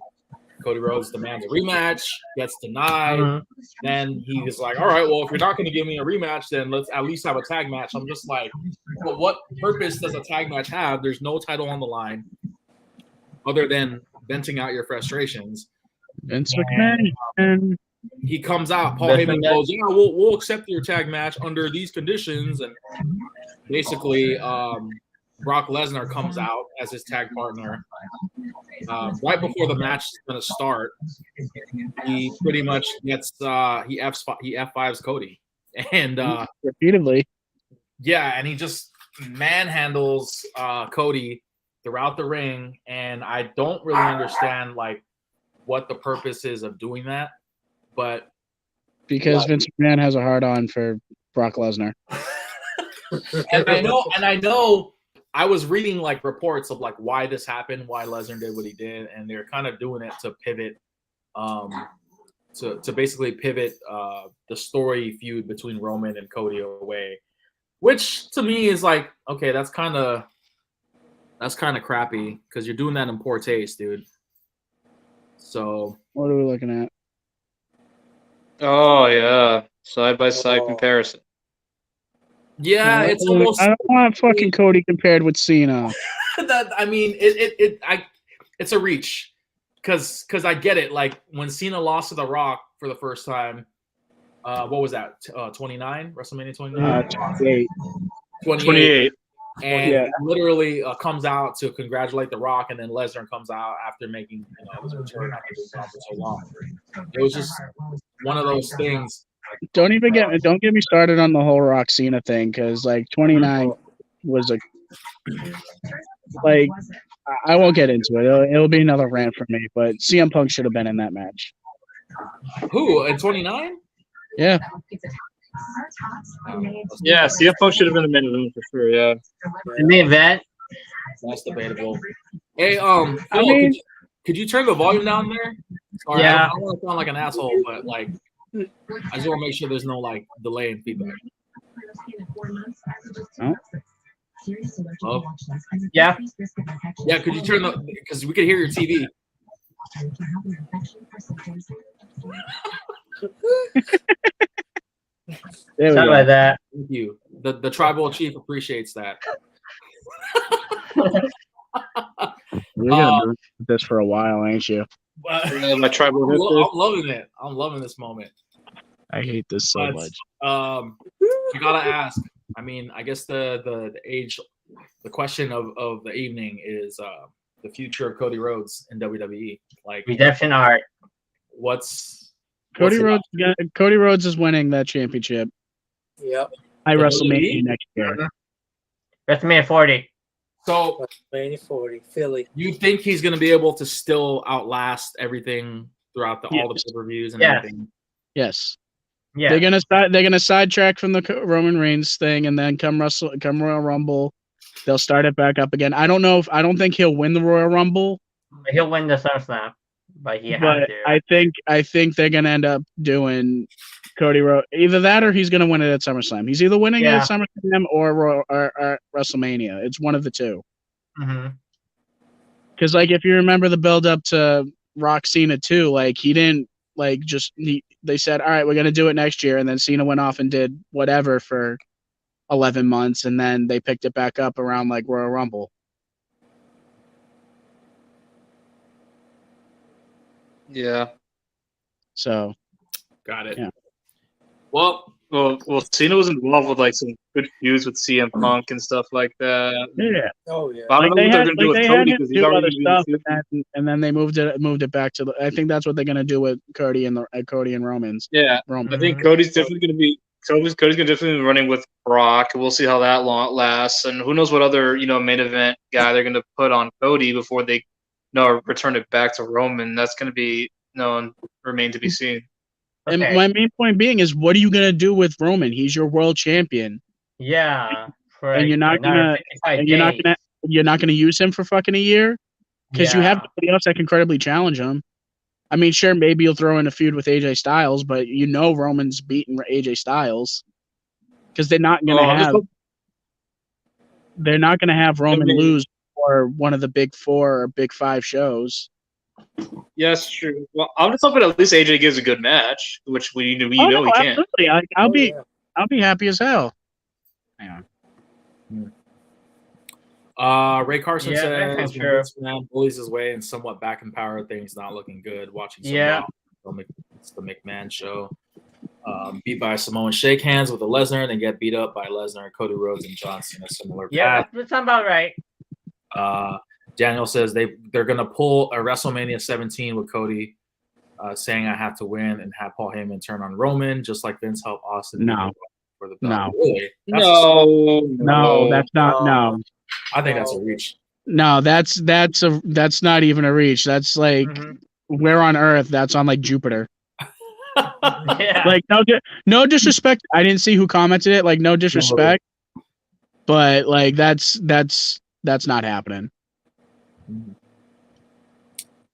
Cody Rhodes demands a rematch, gets denied. Then he was like, all right, well, if you're not going to give me a rematch, then let's at least have a tag match. I'm just like, well, what purpose does a tag match have? There's no title on the line other than venting out your frustrations. Vince McMahon. He comes out. Paul Heyman goes, yeah, we'll accept your tag match under these conditions. And basically, Brock Lesnar comes out as his tag partner. Right before the match is going to start, he pretty much gets he F5s Cody, and repeatedly. Yeah, and he just manhandles Cody throughout the ring, and I don't really understand like what the purpose is of doing that, but because Vince McMahon has a hard-on for Brock Lesnar. and I know. I was reading like reports of like why this happened, why Lesnar did what he did, and they're kind of doing it to pivot, to basically pivot the story feud between Roman and Cody away, which to me is like, okay, that's kind of crappy because you're doing that in poor taste, dude. So what are we looking at? Oh yeah, side by side comparison. Yeah, it's almost. I don't want fucking Cody compared with Cena. It's a reach, because I get it. Like when Cena lost to The Rock for the first time, what was that? 29 WrestleMania 29. 28. And literally comes out to congratulate The Rock, and then Lesnar comes out after making his return after being gone for so long. It was just one of those things. Don't get me started on the whole Rock Cena thing, because like 29 was a like I won't get into it. It'll be another rant for me. But CM Punk should have been in that match. Who at 29? Yeah. Yeah, CM Punk should have been in the main event for sure. Yeah. The main event. That's debatable. Hey, Phil, could you turn the volume down there? Sorry, yeah. I don't want to sound like an asshole, but like. I just want to make sure there's no like delay in feedback. Oh. Yeah. Yeah, could you turn because we could hear your TV. Sorry about that. Thank you. The tribal chief appreciates that. You're gonna do this for a while, ain't you? My tribal I'm loving it. I'm loving this moment. I hate this so much. I gotta ask. I mean, I guess the question of the evening is the future of Cody Rhodes in WWE. Like redemption art. Cody Rhodes is winning that championship. Yep. WrestleMania next year. WrestleMania 40. So WrestleMania 40, Philly. You think he's going to be able to still outlast everything throughout all the pay-per-views and everything? Yes. Yeah. They're gonna sidetrack from the Roman Reigns thing, and then come Royal Rumble, they'll start it back up again. I don't think he'll win the Royal Rumble. He'll win the SummerSlam, but I think they're gonna end up doing Cody Rhodes. Either that or he's gonna win it at SummerSlam. He's either winning it at SummerSlam or WrestleMania. It's one of the two. Because like if you remember the build up to Rock Cena too, like he didn't like they said, all right, we're going to do it next year. And then Cena went off and did whatever for 11 months. And then they picked it back up around like Royal Rumble. Yeah. So. Got it. Yeah. Well, Cena was involved with like some good feuds with CM Punk and stuff like that. Yeah. Oh yeah. I don't know what they're gonna do with Cody because he's already stuff, and then they moved it back to. I think that's what they're gonna do with Cody and Romans. Yeah, Roman. I think Cody's definitely gonna be. Cody's gonna definitely be running with Brock. We'll see how that lasts, and who knows what other main event guy they're gonna put on Cody before they return it back to Roman. That's gonna be remain to be seen. And my main point being is, what are you gonna do with Roman? He's your world champion. Yeah, and you're not gonna use him for fucking a year because you have somebody else that can credibly challenge him. I mean, sure, maybe you'll throw in a feud with AJ Styles, but Roman's beating AJ Styles because they're not going to have. They're not going to have Roman lose for one of the big 4 or big 5 shows. Yeah, that's true. Well, I'm just hoping at least AJ gives a good match, which we know he can. Absolutely. I'll be happy as hell. Yeah. Ray Carson says Vince McMahon bullies his way and somewhat back in power, things not looking good. Watching it's the McMahon show. Beat by Samoan shake hands with a Lesnar, then get beat up by Lesnar, Cody Rhodes, and John Cena. Similar. Yeah, that sounds about right. Daniel says they're gonna pull a WrestleMania 17 with Cody, saying I have to win and have Paul Heyman turn on Roman, just like Vince helped Austin. No, for the belt. No, really? No, that's not. No, I think that's a reach. No, that's not even a reach. That's like where on Earth? That's on like Jupiter. Like no disrespect. I didn't see who commented it. Like no disrespect, but like that's not happening.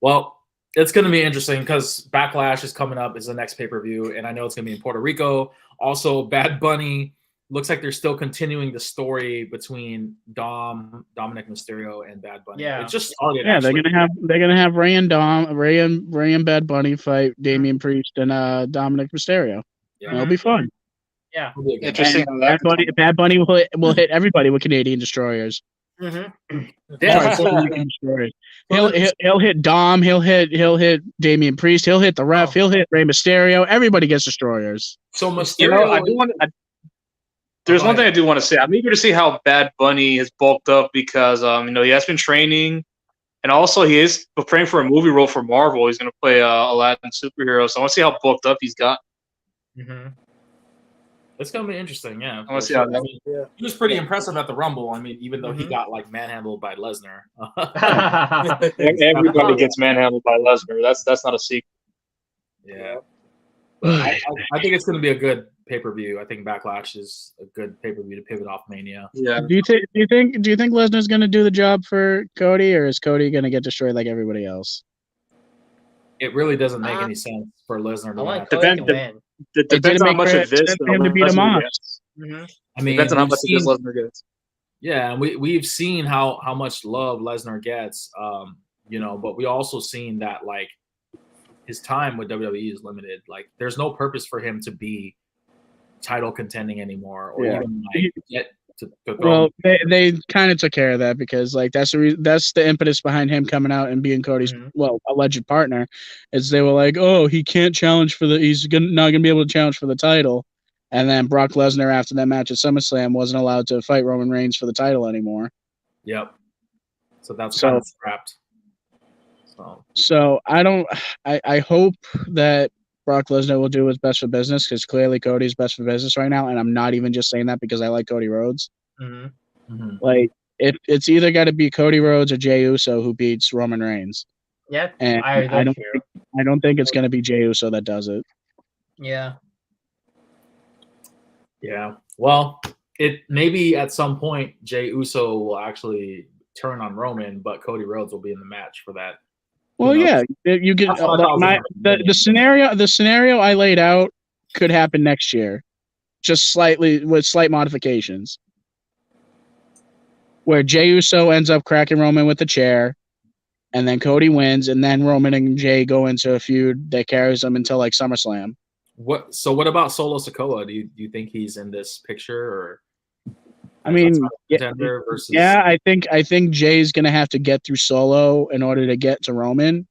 Well, it's going to be interesting because Backlash is coming up. Is the next pay-per-view, and I know it's going to be in Puerto Rico. Also, Bad Bunny looks like they're still continuing the story between Dominic Mysterio and Bad Bunny. Yeah, it just started. Yeah, they're gonna have Ray and Bad Bunny fight Damian Priest and Dominic Mysterio. Yeah, it'll be fun. Yeah, interesting. Bad Bunny will hit everybody with Canadian destroyers. He'll hit Dom. He'll hit Damian Priest. He'll hit the ref. He'll hit Rey Mysterio. Everybody gets destroyers. So Mysterio. There's one thing I do want to say. I'm eager to see how Bad Bunny has bulked up because he has been training, and also he is preparing for a movie role for Marvel. He's going to play a Latin superhero. So I want to see how bulked up he's got. It's going to be interesting, yeah. I want to see how that. He was pretty impressive at the Rumble. I mean, even though he got like manhandled by Lesnar. Everybody gets manhandled by Lesnar. That's not a secret. Yeah. I think it's going to be a good pay-per-view. I think Backlash is a good pay-per-view to pivot off Mania. Yeah. Do you think Lesnar's going to do the job for Cody, or is Cody going to get destroyed like everybody else? It really doesn't make any sense for Lesnar to win. It depends on how much of this him to beat him off. I mean, depends on how much of this Lesnar gets. Yeah, and we've seen how much love Lesnar gets, but we also seen that like his time with WWE is limited. Like, there's no purpose for him to be title contending anymore, or even like get to well, they kind of took care of that because like that's the impetus behind him coming out and being Cody's alleged partner, is they were like, oh, he can't challenge he's not gonna be able to challenge for the title, and then Brock Lesnar after that match at SummerSlam wasn't allowed to fight Roman Reigns for the title anymore. Yep. So that's kind of scrapped. So I hope that Brock Lesnar will do what's best for business, because clearly Cody's best for business right now, and I'm not even just saying that because I like Cody Rhodes. Like, it's either got to be Cody Rhodes or Jey Uso who beats Roman Reigns. Yeah, and I don't think it's going to be Jey Uso that does it. Yeah. Well, it maybe at some point Jey Uso will actually turn on Roman, but Cody Rhodes will be in the match for that. Well, yeah, you get the scenario I laid out could happen next year, just with slight modifications, where Jey Uso ends up cracking Roman with the chair, and then Cody wins, and then Roman and Jey go into a feud that carries them until like SummerSlam. What about Solo Sikoa? Do you think he's in this picture, or? I mean, I think Jay's gonna have to get through Solo in order to get to Roman.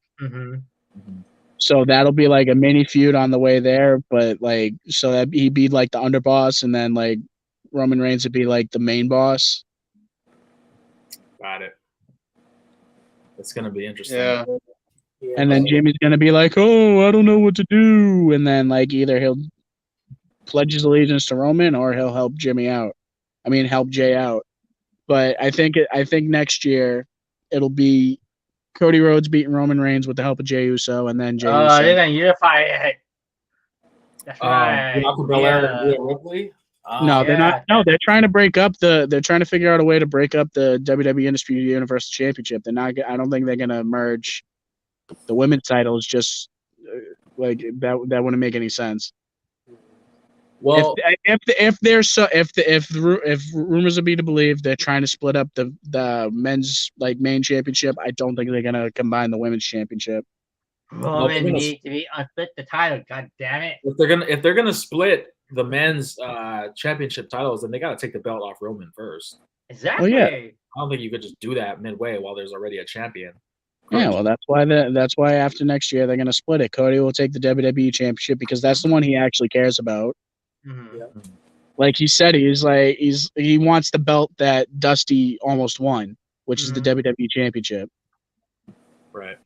So that'll be like a mini feud on the way there, but like, so that he'd be like the underboss, and then like Roman Reigns would be like the main boss. Got it. It's gonna be interesting. Yeah. And then Jimmy's gonna be like, "Oh, I don't know what to do," and then like either he'll pledge his allegiance to Roman or he'll help Jey out. But I think next year it'll be Cody Rhodes beating Roman Reigns with the help of Jey Uso, and then Jey Uso. Oh, they're gonna unify it. That's right. No, they're not. No, they're trying to break up They're trying to figure out a way to break up the WWE Undisputed Universal Championship. They're not. I don't think they're gonna merge the women's titles just like that wouldn't make any sense. Well, if rumors are be to believe, they're trying to split up the men's like main championship. I don't think they're gonna combine the women's championship. Roman needs to be unsplit the title. God damn it! If they're gonna split the men's championship titles, then they gotta take the belt off Roman first. Exactly. Well, yeah. I don't think you could just do that midway while there's already a champion. Yeah, well, that's why after next year they're gonna split it. Cody will take the WWE championship because that's the one he actually cares about. Mm-hmm. Yeah. Like he said, he wants the belt that Dusty almost won, which is the WWE championship. Right.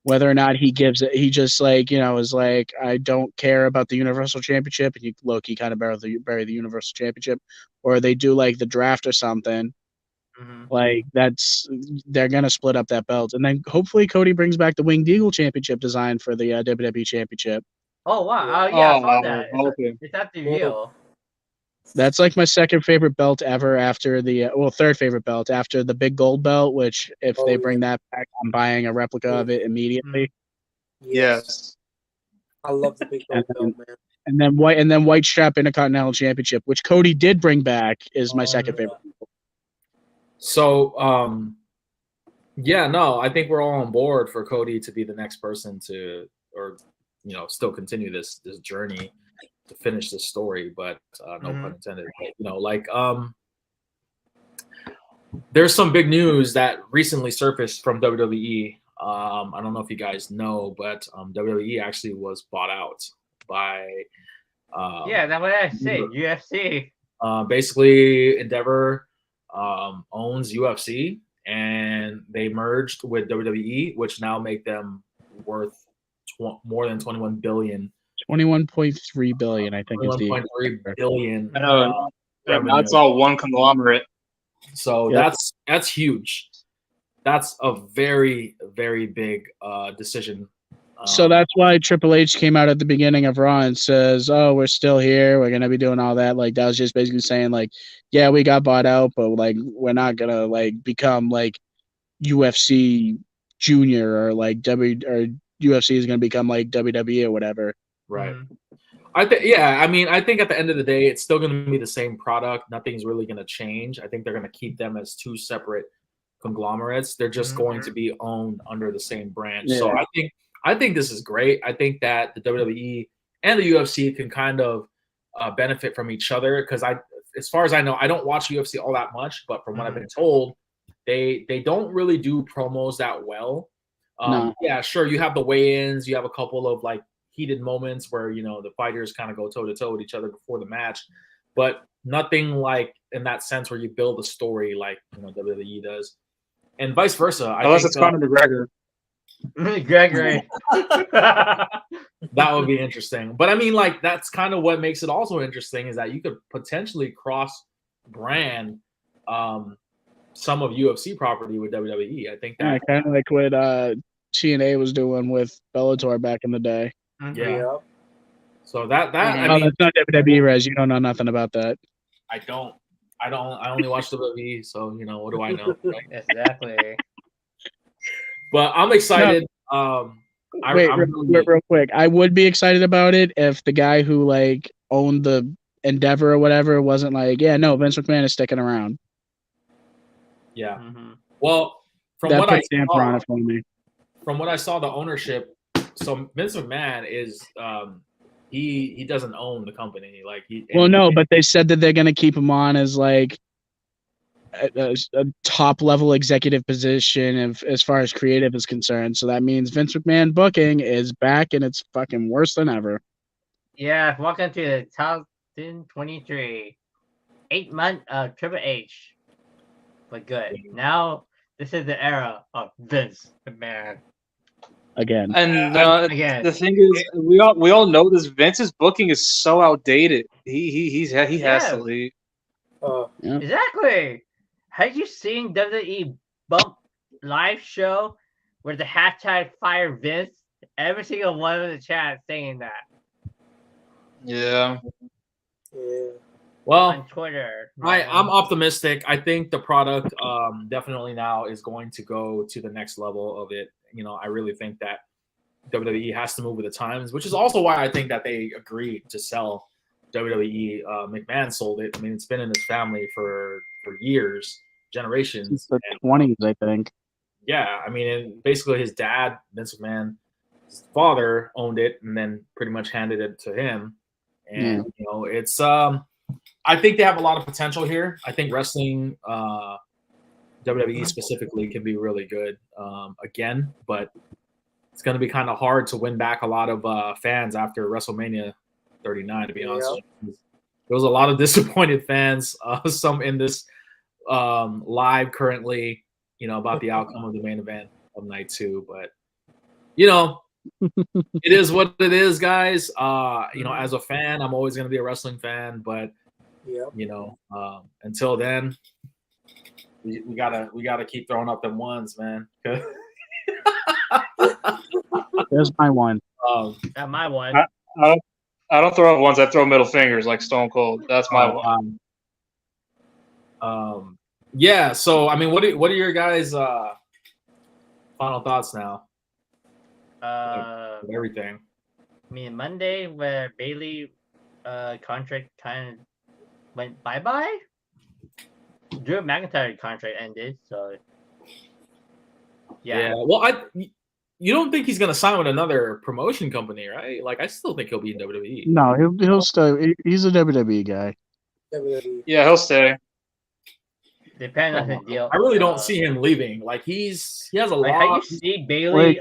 Whether or not he gives it, he just is like, I don't care about the Universal Championship, and you low-key kind of bury the Universal Championship, or they do like the draft or something. Like they're gonna split up that belt, and then hopefully Cody brings back the Winged Eagle Championship design for the WWE Championship. Oh wow! Yeah, I saw that. It's at the real. That's like my second favorite belt ever after third favorite belt after the big gold belt, which if they bring that back, I'm buying a replica of it immediately. Yes. I love the big gold belt, man. And then white strap Intercontinental Championship, which Cody did bring back, is my second favorite. So, I think we're all on board for Cody to be the next person to, or still continue this journey to finish this story, but no pun intended. But, there's some big news that recently surfaced from WWE. I don't know if you guys know, but WWE actually was bought out by. That's what I say. UFC. Basically, Endeavor owns UFC, and they merged with WWE, which now make them worth more than 21 billion. 21.3 billion, I think. 21.3 billion. I know. Now it's all one conglomerate. So that's huge. That's a very, very big decision. So that's why Triple H came out at the beginning of Raw and says, "Oh, we're still here. We're gonna be doing all that." Like that was just basically saying, like, "Yeah, we got bought out, but like we're not gonna like become like UFC Junior or like UFC is gonna become like WWE or whatever." Right. I think I think at the end of the day, it's still going to be the same product. Nothing's really going to change. I think they're going to keep them as two separate conglomerates. They're just going to be owned under the same brand. Yeah. So I think this is great. I think that the WWE and the UFC can kind of benefit from each other because as far as I know, I don't watch UFC all that much, but from what I've been told, they don't really do promos that well. No. Yeah, sure. You have the weigh-ins. You have a couple of like heated moments where the fighters kind of go toe-to-toe with each other before the match, but nothing like in that sense where you build a story like WWE does, and vice versa. Unless it's Conor McGregor. Gregory. That would be interesting. But I mean, like that's kind of what makes it also interesting is that you could potentially cross brand some of UFC property with WWE. I think that kind of like what TNA was doing with Bellator back in the day. Yeah. So that I mean, that's not WWE, Rez. You don't know nothing about that. I only watch WWE, so what do I know? Right? Exactly. But I'm excited. No. Real quick. I would be excited about it if the guy who like owned the Endeavor or whatever wasn't like, yeah, no, Vince McMahon is sticking around. Yeah. Well, from that what puts damper on it for me. From what I saw, the ownership. So Vince McMahon is he doesn't own the company. Like but they said that they're gonna keep him on as like a top level executive position as far as creative is concerned. So that means Vince McMahon booking is back and it's fucking worse than ever. Yeah, welcome to 2023. 8 month Triple H. But good. Now this is the era of Vince McMahon. Again. And the thing is, we all know this. Vince's booking is so outdated. He has to leave. Exactly. Have you seen WWE Bump live show where the hashtag fire Vince? Every single one of the chat saying that. Yeah. Well, on Twitter. I'm optimistic. I think the product definitely now is going to go to the next level of it. I really think that WWE has to move with the times, which is also why I think that they agreed to sell WWE. McMahon sold it. I mean, it's been in his family for years, generations. Since the 20s, I think. Yeah, I mean, and basically his dad, Vince McMahon, his father owned it, and then pretty much handed it to him. And you know, it's I think they have a lot of potential here. I think wrestling, WWE specifically, can be really good again, but it's going to be kind of hard to win back a lot of fans after WrestleMania 39. To be honest, there was a lot of disappointed fans. Some in this live currently, you know, about the outcome of the main event of night 2, but you know. It is what it is, guys. You know, as a fan, I'm always going to be a wrestling fan, but you know, until then, we gotta keep throwing up them ones, man. There's my one. Not my one. I don't throw up ones. I throw middle fingers like Stone Cold. That's my one. Yeah. So, I mean, what are your guys' final thoughts now? Everything. I mean, Monday where Bailey contract kind of went bye-bye. Drew McIntyre contract ended, so yeah. Well, you don't think he's gonna sign with another promotion company, right? Like, I still think he'll be in WWE. No, he'll stay. He's a WWE guy. Yeah, he'll stay. Depends on the deal. I really don't see him leaving. Like, he has a lot. How you see Bailey?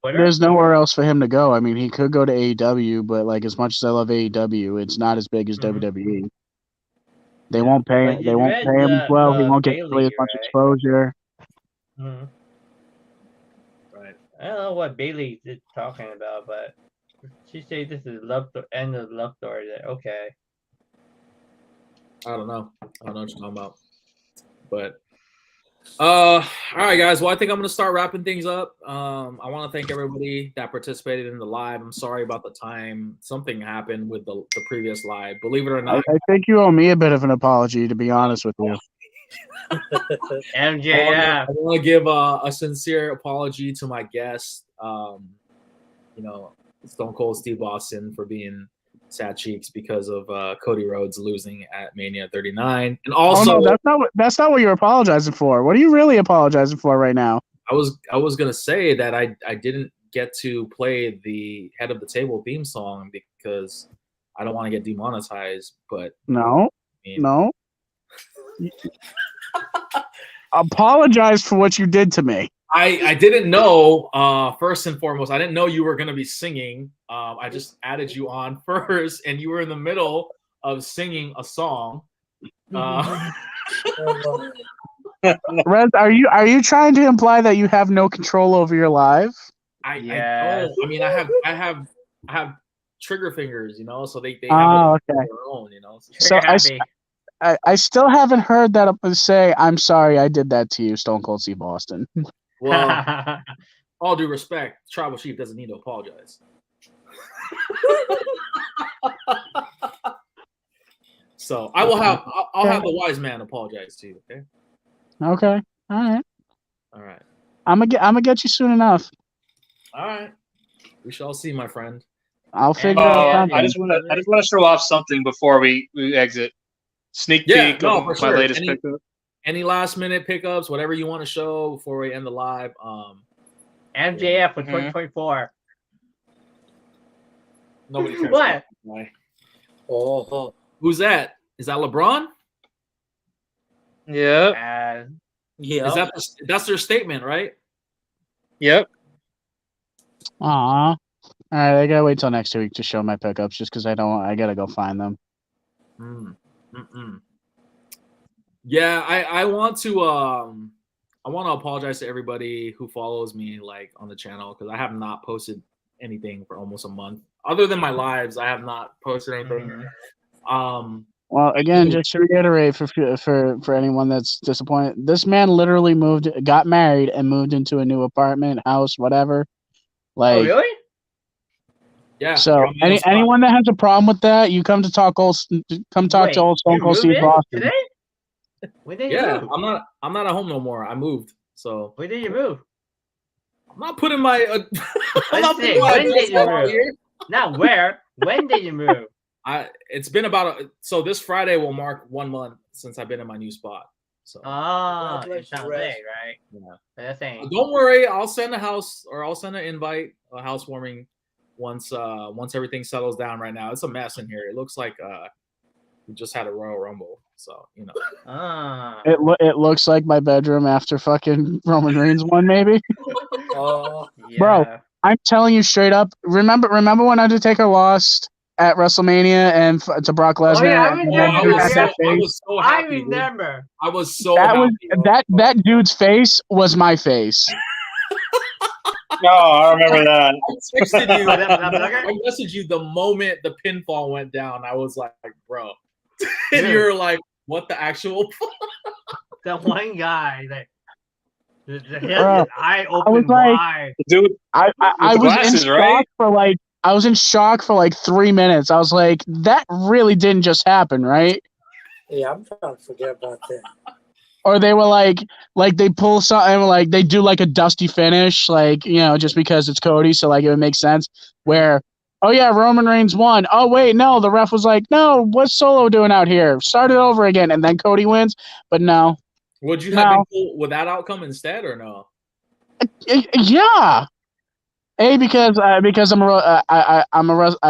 There's nowhere else for him to go. I mean, he could go to AEW, but like, as much as I love AEW, it's not as big as WWE. They won't pay. They won't pay him as well. He won't get really as much exposure. Mm-hmm. Right. I don't know what Bailey is talking about, but she said this is end of the love story. Okay. I don't know what you're talking about. But all right, guys. Well, I think I'm gonna start wrapping things up. I want to thank everybody that participated in the live. I'm sorry about the time. Something happened with the previous live. Believe it or not, I think you owe me a bit of an apology, to be honest with you. MJF. I want to give a sincere apology to my guest. You know, Stone Cold Steve Austin, for being sad cheeks because of Cody Rhodes losing at Mania 39, and also that's not what you're apologizing for. What are you really apologizing for right now? I was gonna say that I didn't get to play the Head of the Table theme song because I don't want to get demonetized. But no. Apologize for what you did to me. I didn't know, first and foremost, I didn't know you were going to be singing. I just added you on first, and you were in the middle of singing a song. Rez, are you trying to imply that you have no control over your live? I don't. I mean, I have trigger fingers, you know, so they have their own, you know. So I still haven't heard that say, "I'm sorry, I did that to you, Stone Cold Steve Austin." Well, all due respect, Tribal Chief doesn't need to apologize. So I'll have the wise man apologize to you. Okay. Okay. All right. I'm gonna get you soon enough. All right. We shall see, my friend. I'll figure out. I just want to show off something before we exit. Sneak peek of my latest pickup. Any last minute pickups, whatever you want to show before we end the live. MJF for 2024. Nobody cares. What? Oh. Who's that? Is that LeBron? Yeah. Yeah. That's their statement, right? Yep. Aw. All right, I gotta wait till next week to show my pickups, just because I gotta go find them. Yeah, I want to apologize to everybody who follows me like on the channel, because I have not posted anything for almost a month. Other than my lives, I have not posted anything. Well, again, just to reiterate for anyone that's disappointed, this man literally got married and moved into a new apartment, house, whatever. Like, oh, really? Yeah. So anyone that has a problem with that, you come to talk to old Stone Cold Steve Austin. Today? When did you move? I'm not at home no more. I moved. So when did you move? I'm not putting my. I'm not Listen, putting my when did you address out move? here. Not where. When did you move? It's been about so this Friday will mark 1 month since I've been in my new spot. So it's not late, right? Yeah. That's saying. Don't worry, I'll send I'll send an invite, a housewarming once everything settles down. Right now, it's a mess in here. It looks like we just had a Royal Rumble, so you know. It looks like my bedroom after fucking Roman Reigns won, maybe. Oh, yeah. Bro, I'm telling you straight up. Remember when Undertaker lost at WrestleMania and to Brock Lesnar? Oh, yeah, I was so happy. I remember. Dude. I was so happy. That dude's face was my face. No, I remember that. I texted you. I messaged you the moment the pinfall went down. I was like, bro. And you're like, what the actual? That one guy that I opened wide. Dude, I was in shock for I was in shock for like 3 minutes. I was like, that really didn't just happen, right? Yeah, I'm trying to forget about that. Or they were like they pull something, like they do like a dusty finish, like, you know, just because it's Cody, so like it would make sense. Where, oh yeah, Roman Reigns won. Oh wait, no, the ref was like, no, what's Solo doing out here? Start it over again, and then Cody wins. But no. Would you have been cool with that outcome instead, or no? Yeah. Because I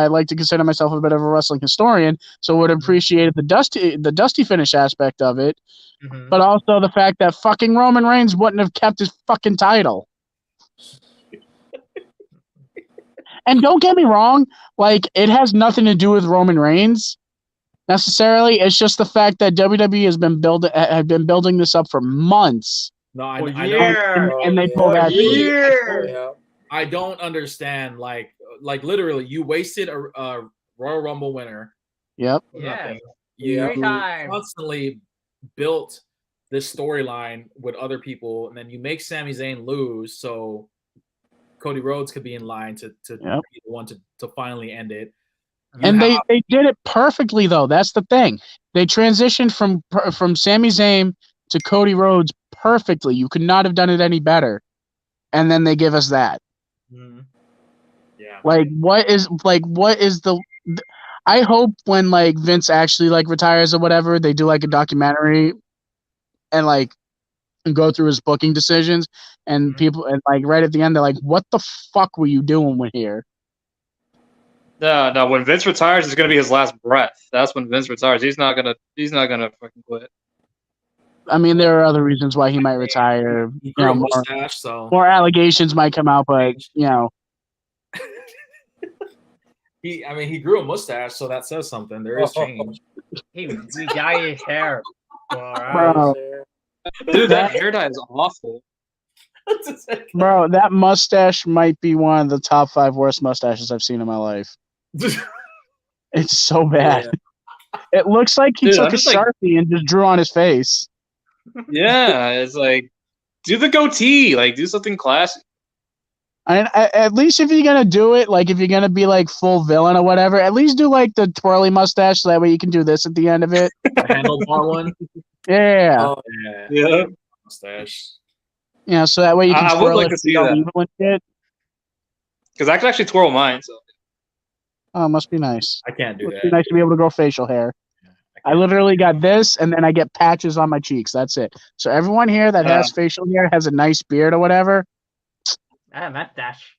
like to consider myself a bit of a wrestling historian, so would have appreciated the dusty finish aspect of it, but also the fact that fucking Roman Reigns wouldn't have kept his fucking title. And don't get me wrong, like, it has nothing to do with Roman Reigns necessarily. It's just the fact that WWE had been building this up for months. No, I know. And they pulled that. I don't understand. Like literally, you wasted a Royal Rumble winner. Yep. Yeah. You constantly built this storyline with other people, and then you make Sami Zayn lose, so Cody Rhodes could be in line to be the one to finally end it. They did it perfectly, though. That's the thing. They transitioned from Sami Zayn to Cody Rhodes perfectly. You could not have done it any better. And then they give us that. Yeah. What is the? I hope when like Vince actually like retires or whatever, they do like a documentary and go through his booking decisions, and people, and like right at the end they're like, "What the fuck were you doing with here?" No. When Vince retires, it's gonna be his last breath. That's when Vince retires. He's not gonna fucking quit. I mean, there are other reasons why he might retire. He grew a mustache, so more allegations might come out, but you know. He grew a mustache, so that says something. There is change. He dyed his hair. Bro. Dude, that hair dye is awful. Bro, that mustache might be one of the top 5 worst mustaches I've seen in my life. It's so bad. Yeah. It looks like he took a Sharpie and just drew on his face. Yeah, it's like, do the goatee, like do something classy. At least if you're gonna do it, like if you're gonna be like full villain or whatever, at least do like the twirly mustache, so that way you can do this at the end of it. The handlebar one. Yeah. Oh, yeah. Mustache. Yeah, so that way you can. I would like to see that. Because I can actually twirl mine. So. Oh, must be nice. I can't do that. Be nice to be able to grow facial hair. I literally got this, and then I get patches on my cheeks. That's it. So everyone here that has facial hair, has a nice beard or whatever. I have mustache.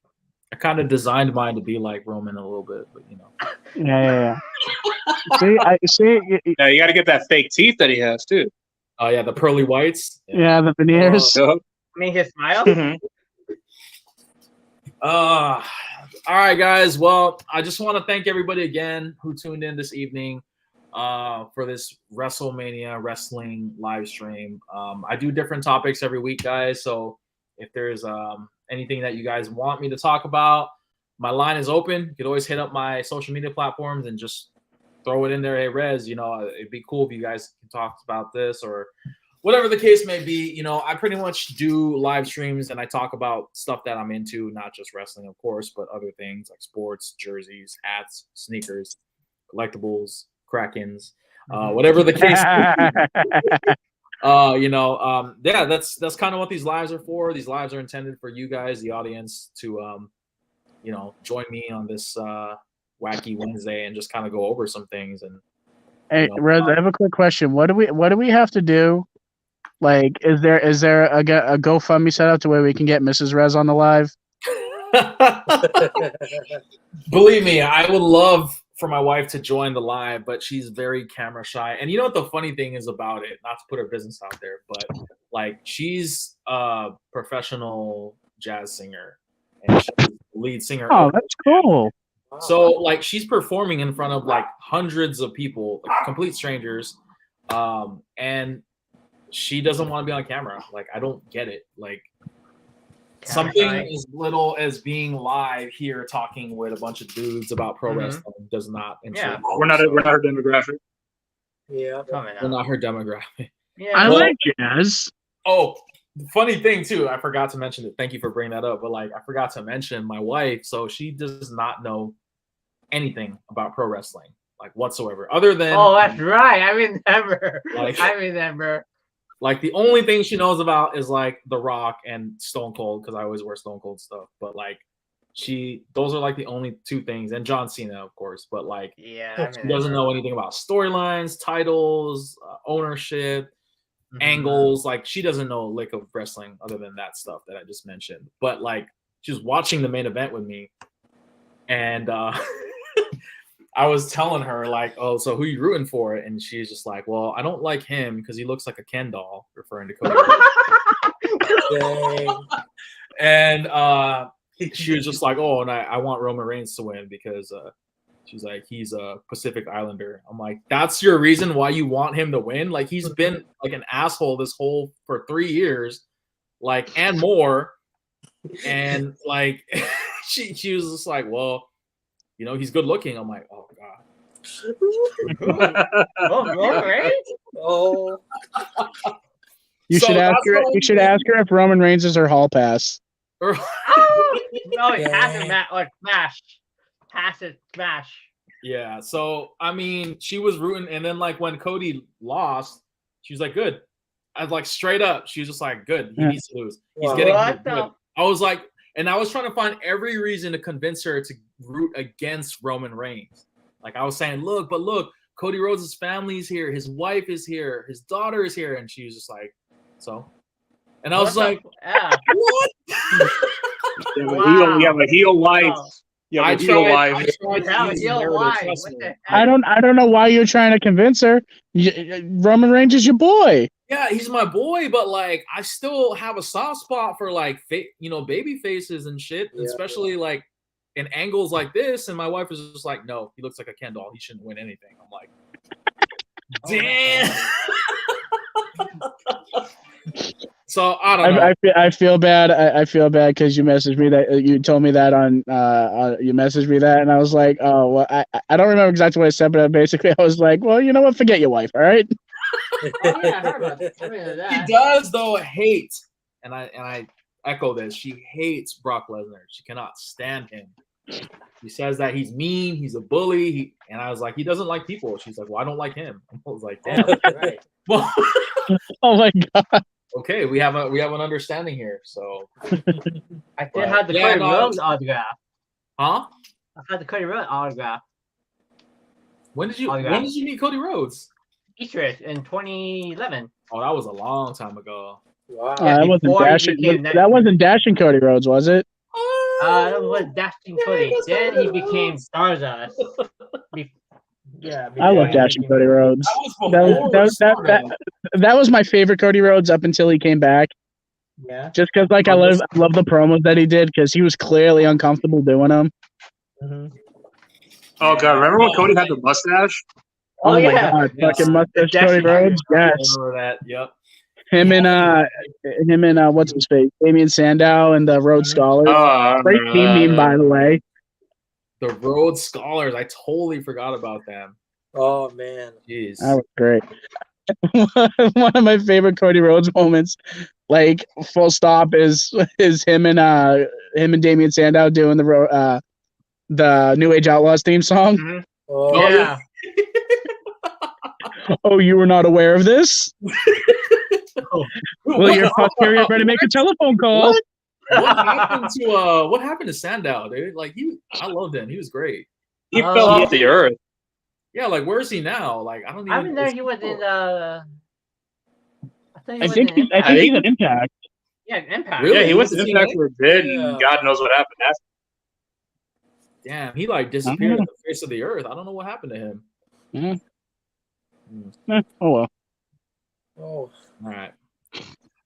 I kind of designed mine to be like Roman a little bit, but you know. Yeah. see. Yeah, you got to get that fake teeth that he has too. Oh yeah, the pearly whites. Yeah, the veneers. I mean, his smile. All right, guys. Well, I just want to thank everybody again who tuned in this evening for this Wrestlemania wrestling live stream. I do different topics every week, guys. So if there's anything that you guys want me to talk about, my line is open. You could always hit up my social media platforms and just throw it in there. Hey, Rez, you know, it'd be cool if you guys can talk about this or whatever the case may be. You know, I pretty much do live streams and I talk about stuff that I'm into, not just wrestling, of course, but other things like sports, jerseys, hats, sneakers, collectibles, Krakens, whatever the case may be. Yeah, that's kind of what these lives are for. These lives are intended for you guys, the audience, to join me on this wacky Wednesday and just kind of go over some things. And hey, Rez, I have a quick question. What do we have to do? Like, is there a GoFundMe set up to where we can get Mrs. Rez on the live? Believe me, I would love for my wife to join the live, but she's very camera shy. And you know what the funny thing is about it? Not to put her business out there, but like she's a professional jazz singer and she's the lead singer. Oh, that's cool. So like she's performing in front of like hundreds of people, like complete strangers, and she doesn't want to be on camera. Like I don't get it. Like something as little as being live here talking with a bunch of dudes about pro wrestling does not interest me. We're not her demographic. Yeah, we're not her demographic. Yeah, I like jazz. Oh, funny thing too, I forgot to mention it. Thank you for bringing that up. But like I forgot to mention my wife, so she does not know anything about pro wrestling, like whatsoever, other than that's right. I remember. Like the only thing she knows about is like The Rock and Stone Cold, because I always wear Stone Cold stuff. But like those are like the only two things, and John Cena, of course. But like, she doesn't know anything about storylines, titles, ownership, angles. Like she doesn't know a lick of wrestling other than that stuff that I just mentioned. But like, she's watching the main event with me, and I was telling her like, oh, so who are you rooting for? And she's just like, well, I don't like him because he looks like a Ken doll, referring to Cody. And she was just like, oh, and I want Roman Reigns to win because she's like, he's a Pacific Islander. I'm like, that's your reason why you want him to win? Like he's been like an asshole for 3 years, like, and more. And like she was just like, well, he's good looking. I'm like, oh god. You should ask her. You should ask her if Roman Reigns is her hall pass. No, it has to like smash. Pass it, smash. Yeah. So I mean, she was rooting, and then like when Cody lost, she was like, good. I was like straight up. She was just like, good. He needs to lose. He's getting good. I was like. And I was trying to find every reason to convince her to root against Roman Reigns. Like I was saying, look, Cody Rhodes' family is here. His wife is here. His daughter is here. And she was just like, so? And I was like, what? You have a heel wife. I tried. I don't know why you're trying to convince her. Roman Reigns is your boy. Yeah, he's my boy, but like I still have a soft spot for like baby faces and shit, especially like in angles like this. And my wife was just like, no, he looks like a Ken doll. He shouldn't win anything. I'm like, damn. So I don't know. I feel bad. I feel bad because you messaged me that you told me that you messaged me that, and I was like, oh well, I don't remember exactly what I said, but basically I was like, well, you know what, forget your wife, all right. She does though hate, and I echo this. She hates Brock Lesnar. She cannot stand him. She says that he's mean, he's a bully, and I was like, he doesn't like people. She's like, well, I don't like him. I was like, damn. Right. Well, oh my god. Okay, we have an understanding here. So I still had the Cody Rhodes autograph. Huh? I had the Cody Rhodes autograph. When did you meet Cody Rhodes? Easter in 2011. Oh, that was a long time ago. Wow. That wasn't Dashing Cody Rhodes, was it? That was Dashing Cody. Then he became Stardust. I love Dashing Cody Rhodes. That was my favorite Cody Rhodes up until he came back. Yeah. Just because, like, I love the promos that he did because he was clearly uncomfortable doing them. Mm-hmm. Oh god, remember when Cody had the mustache? Oh my god, fucking mustache Cody Rhodes. Yes. I remember that. Yep. Him and what's his face? Damian Sandow and the Rhodes Scholars. Great team name, by the way. The Rhodes Scholars. I totally forgot about them. Oh man. Jeez. That was great. One of my favorite Cody Rhodes moments, like full stop, is him and Damian Sandow doing the New Age Outlaws theme song. Mm-hmm. Oh yeah. Oh, you were not aware of this? Well, you're ready to make a telephone call. What happened to Sandow, dude? Like I loved him. He was great. He fell off the earth. Yeah, like where is he now? Like I don't even. I didn't know he was in. I think he's an Impact. Yeah, Impact. Really? Yeah, he went to Impact for a bit, and God knows what happened after. Damn, he like disappeared off the face of the earth. I don't know what happened to him. Yeah. Oh well. Oh. All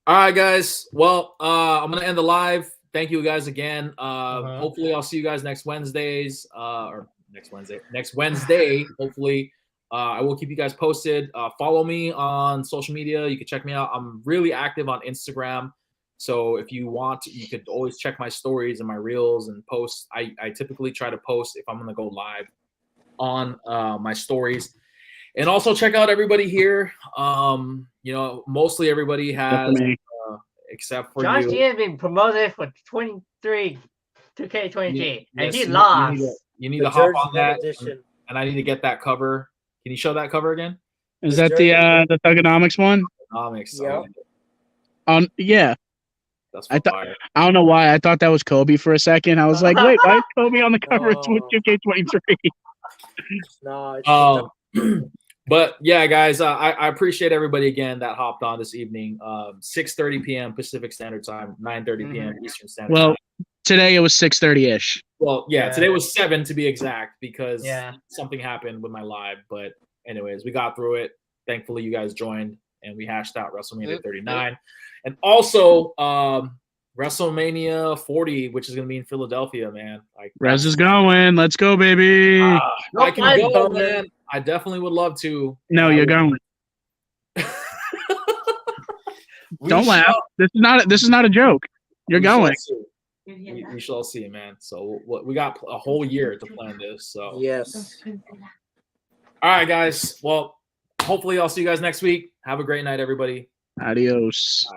right, guys. Well, I'm gonna end the live. Thank you guys again. Hopefully, I'll see you guys next Wednesdays. Or next Wednesday. Hopefully, I will keep you guys posted. Follow me on social media. You can check me out. I'm really active on Instagram. So if you want, you could always check my stories and my reels and posts. I typically try to post if I'm going to go live on my stories. And also check out everybody here. Mostly everybody has, except for Josh you. Josh has been promoted for 2K23, and he Yes, lost. You need to hop on that, and I need to get that cover. Can you show that cover again? Is that the Thugonomics one? Thugonomics. Yeah. Yeah. I don't know why. I thought that was Kobe for a second. I was like, wait, why is Kobe on the cover of 2K23? No. But yeah, guys, I appreciate everybody again that hopped on this evening. 6:30 p.m. Pacific Standard Time, 9:30 p.m. Eastern Standard Time. Today it was 6:30-ish. Well, yeah, today was 7 to be exact because something happened with my live. But anyways, we got through it. Thankfully, you guys joined and we hashed out WrestleMania 39. And also WrestleMania 40, which is going to be in Philadelphia, man. Like Rez is going. Let's go, baby. I can go, man. I definitely would love to. No, you're going. Don't laugh. This is not a joke. You're going. We shall see, man. So we got a whole year to plan this. So yes. All right, guys. Well, hopefully I'll see you guys next week. Have a great night, everybody. Adios. Peace.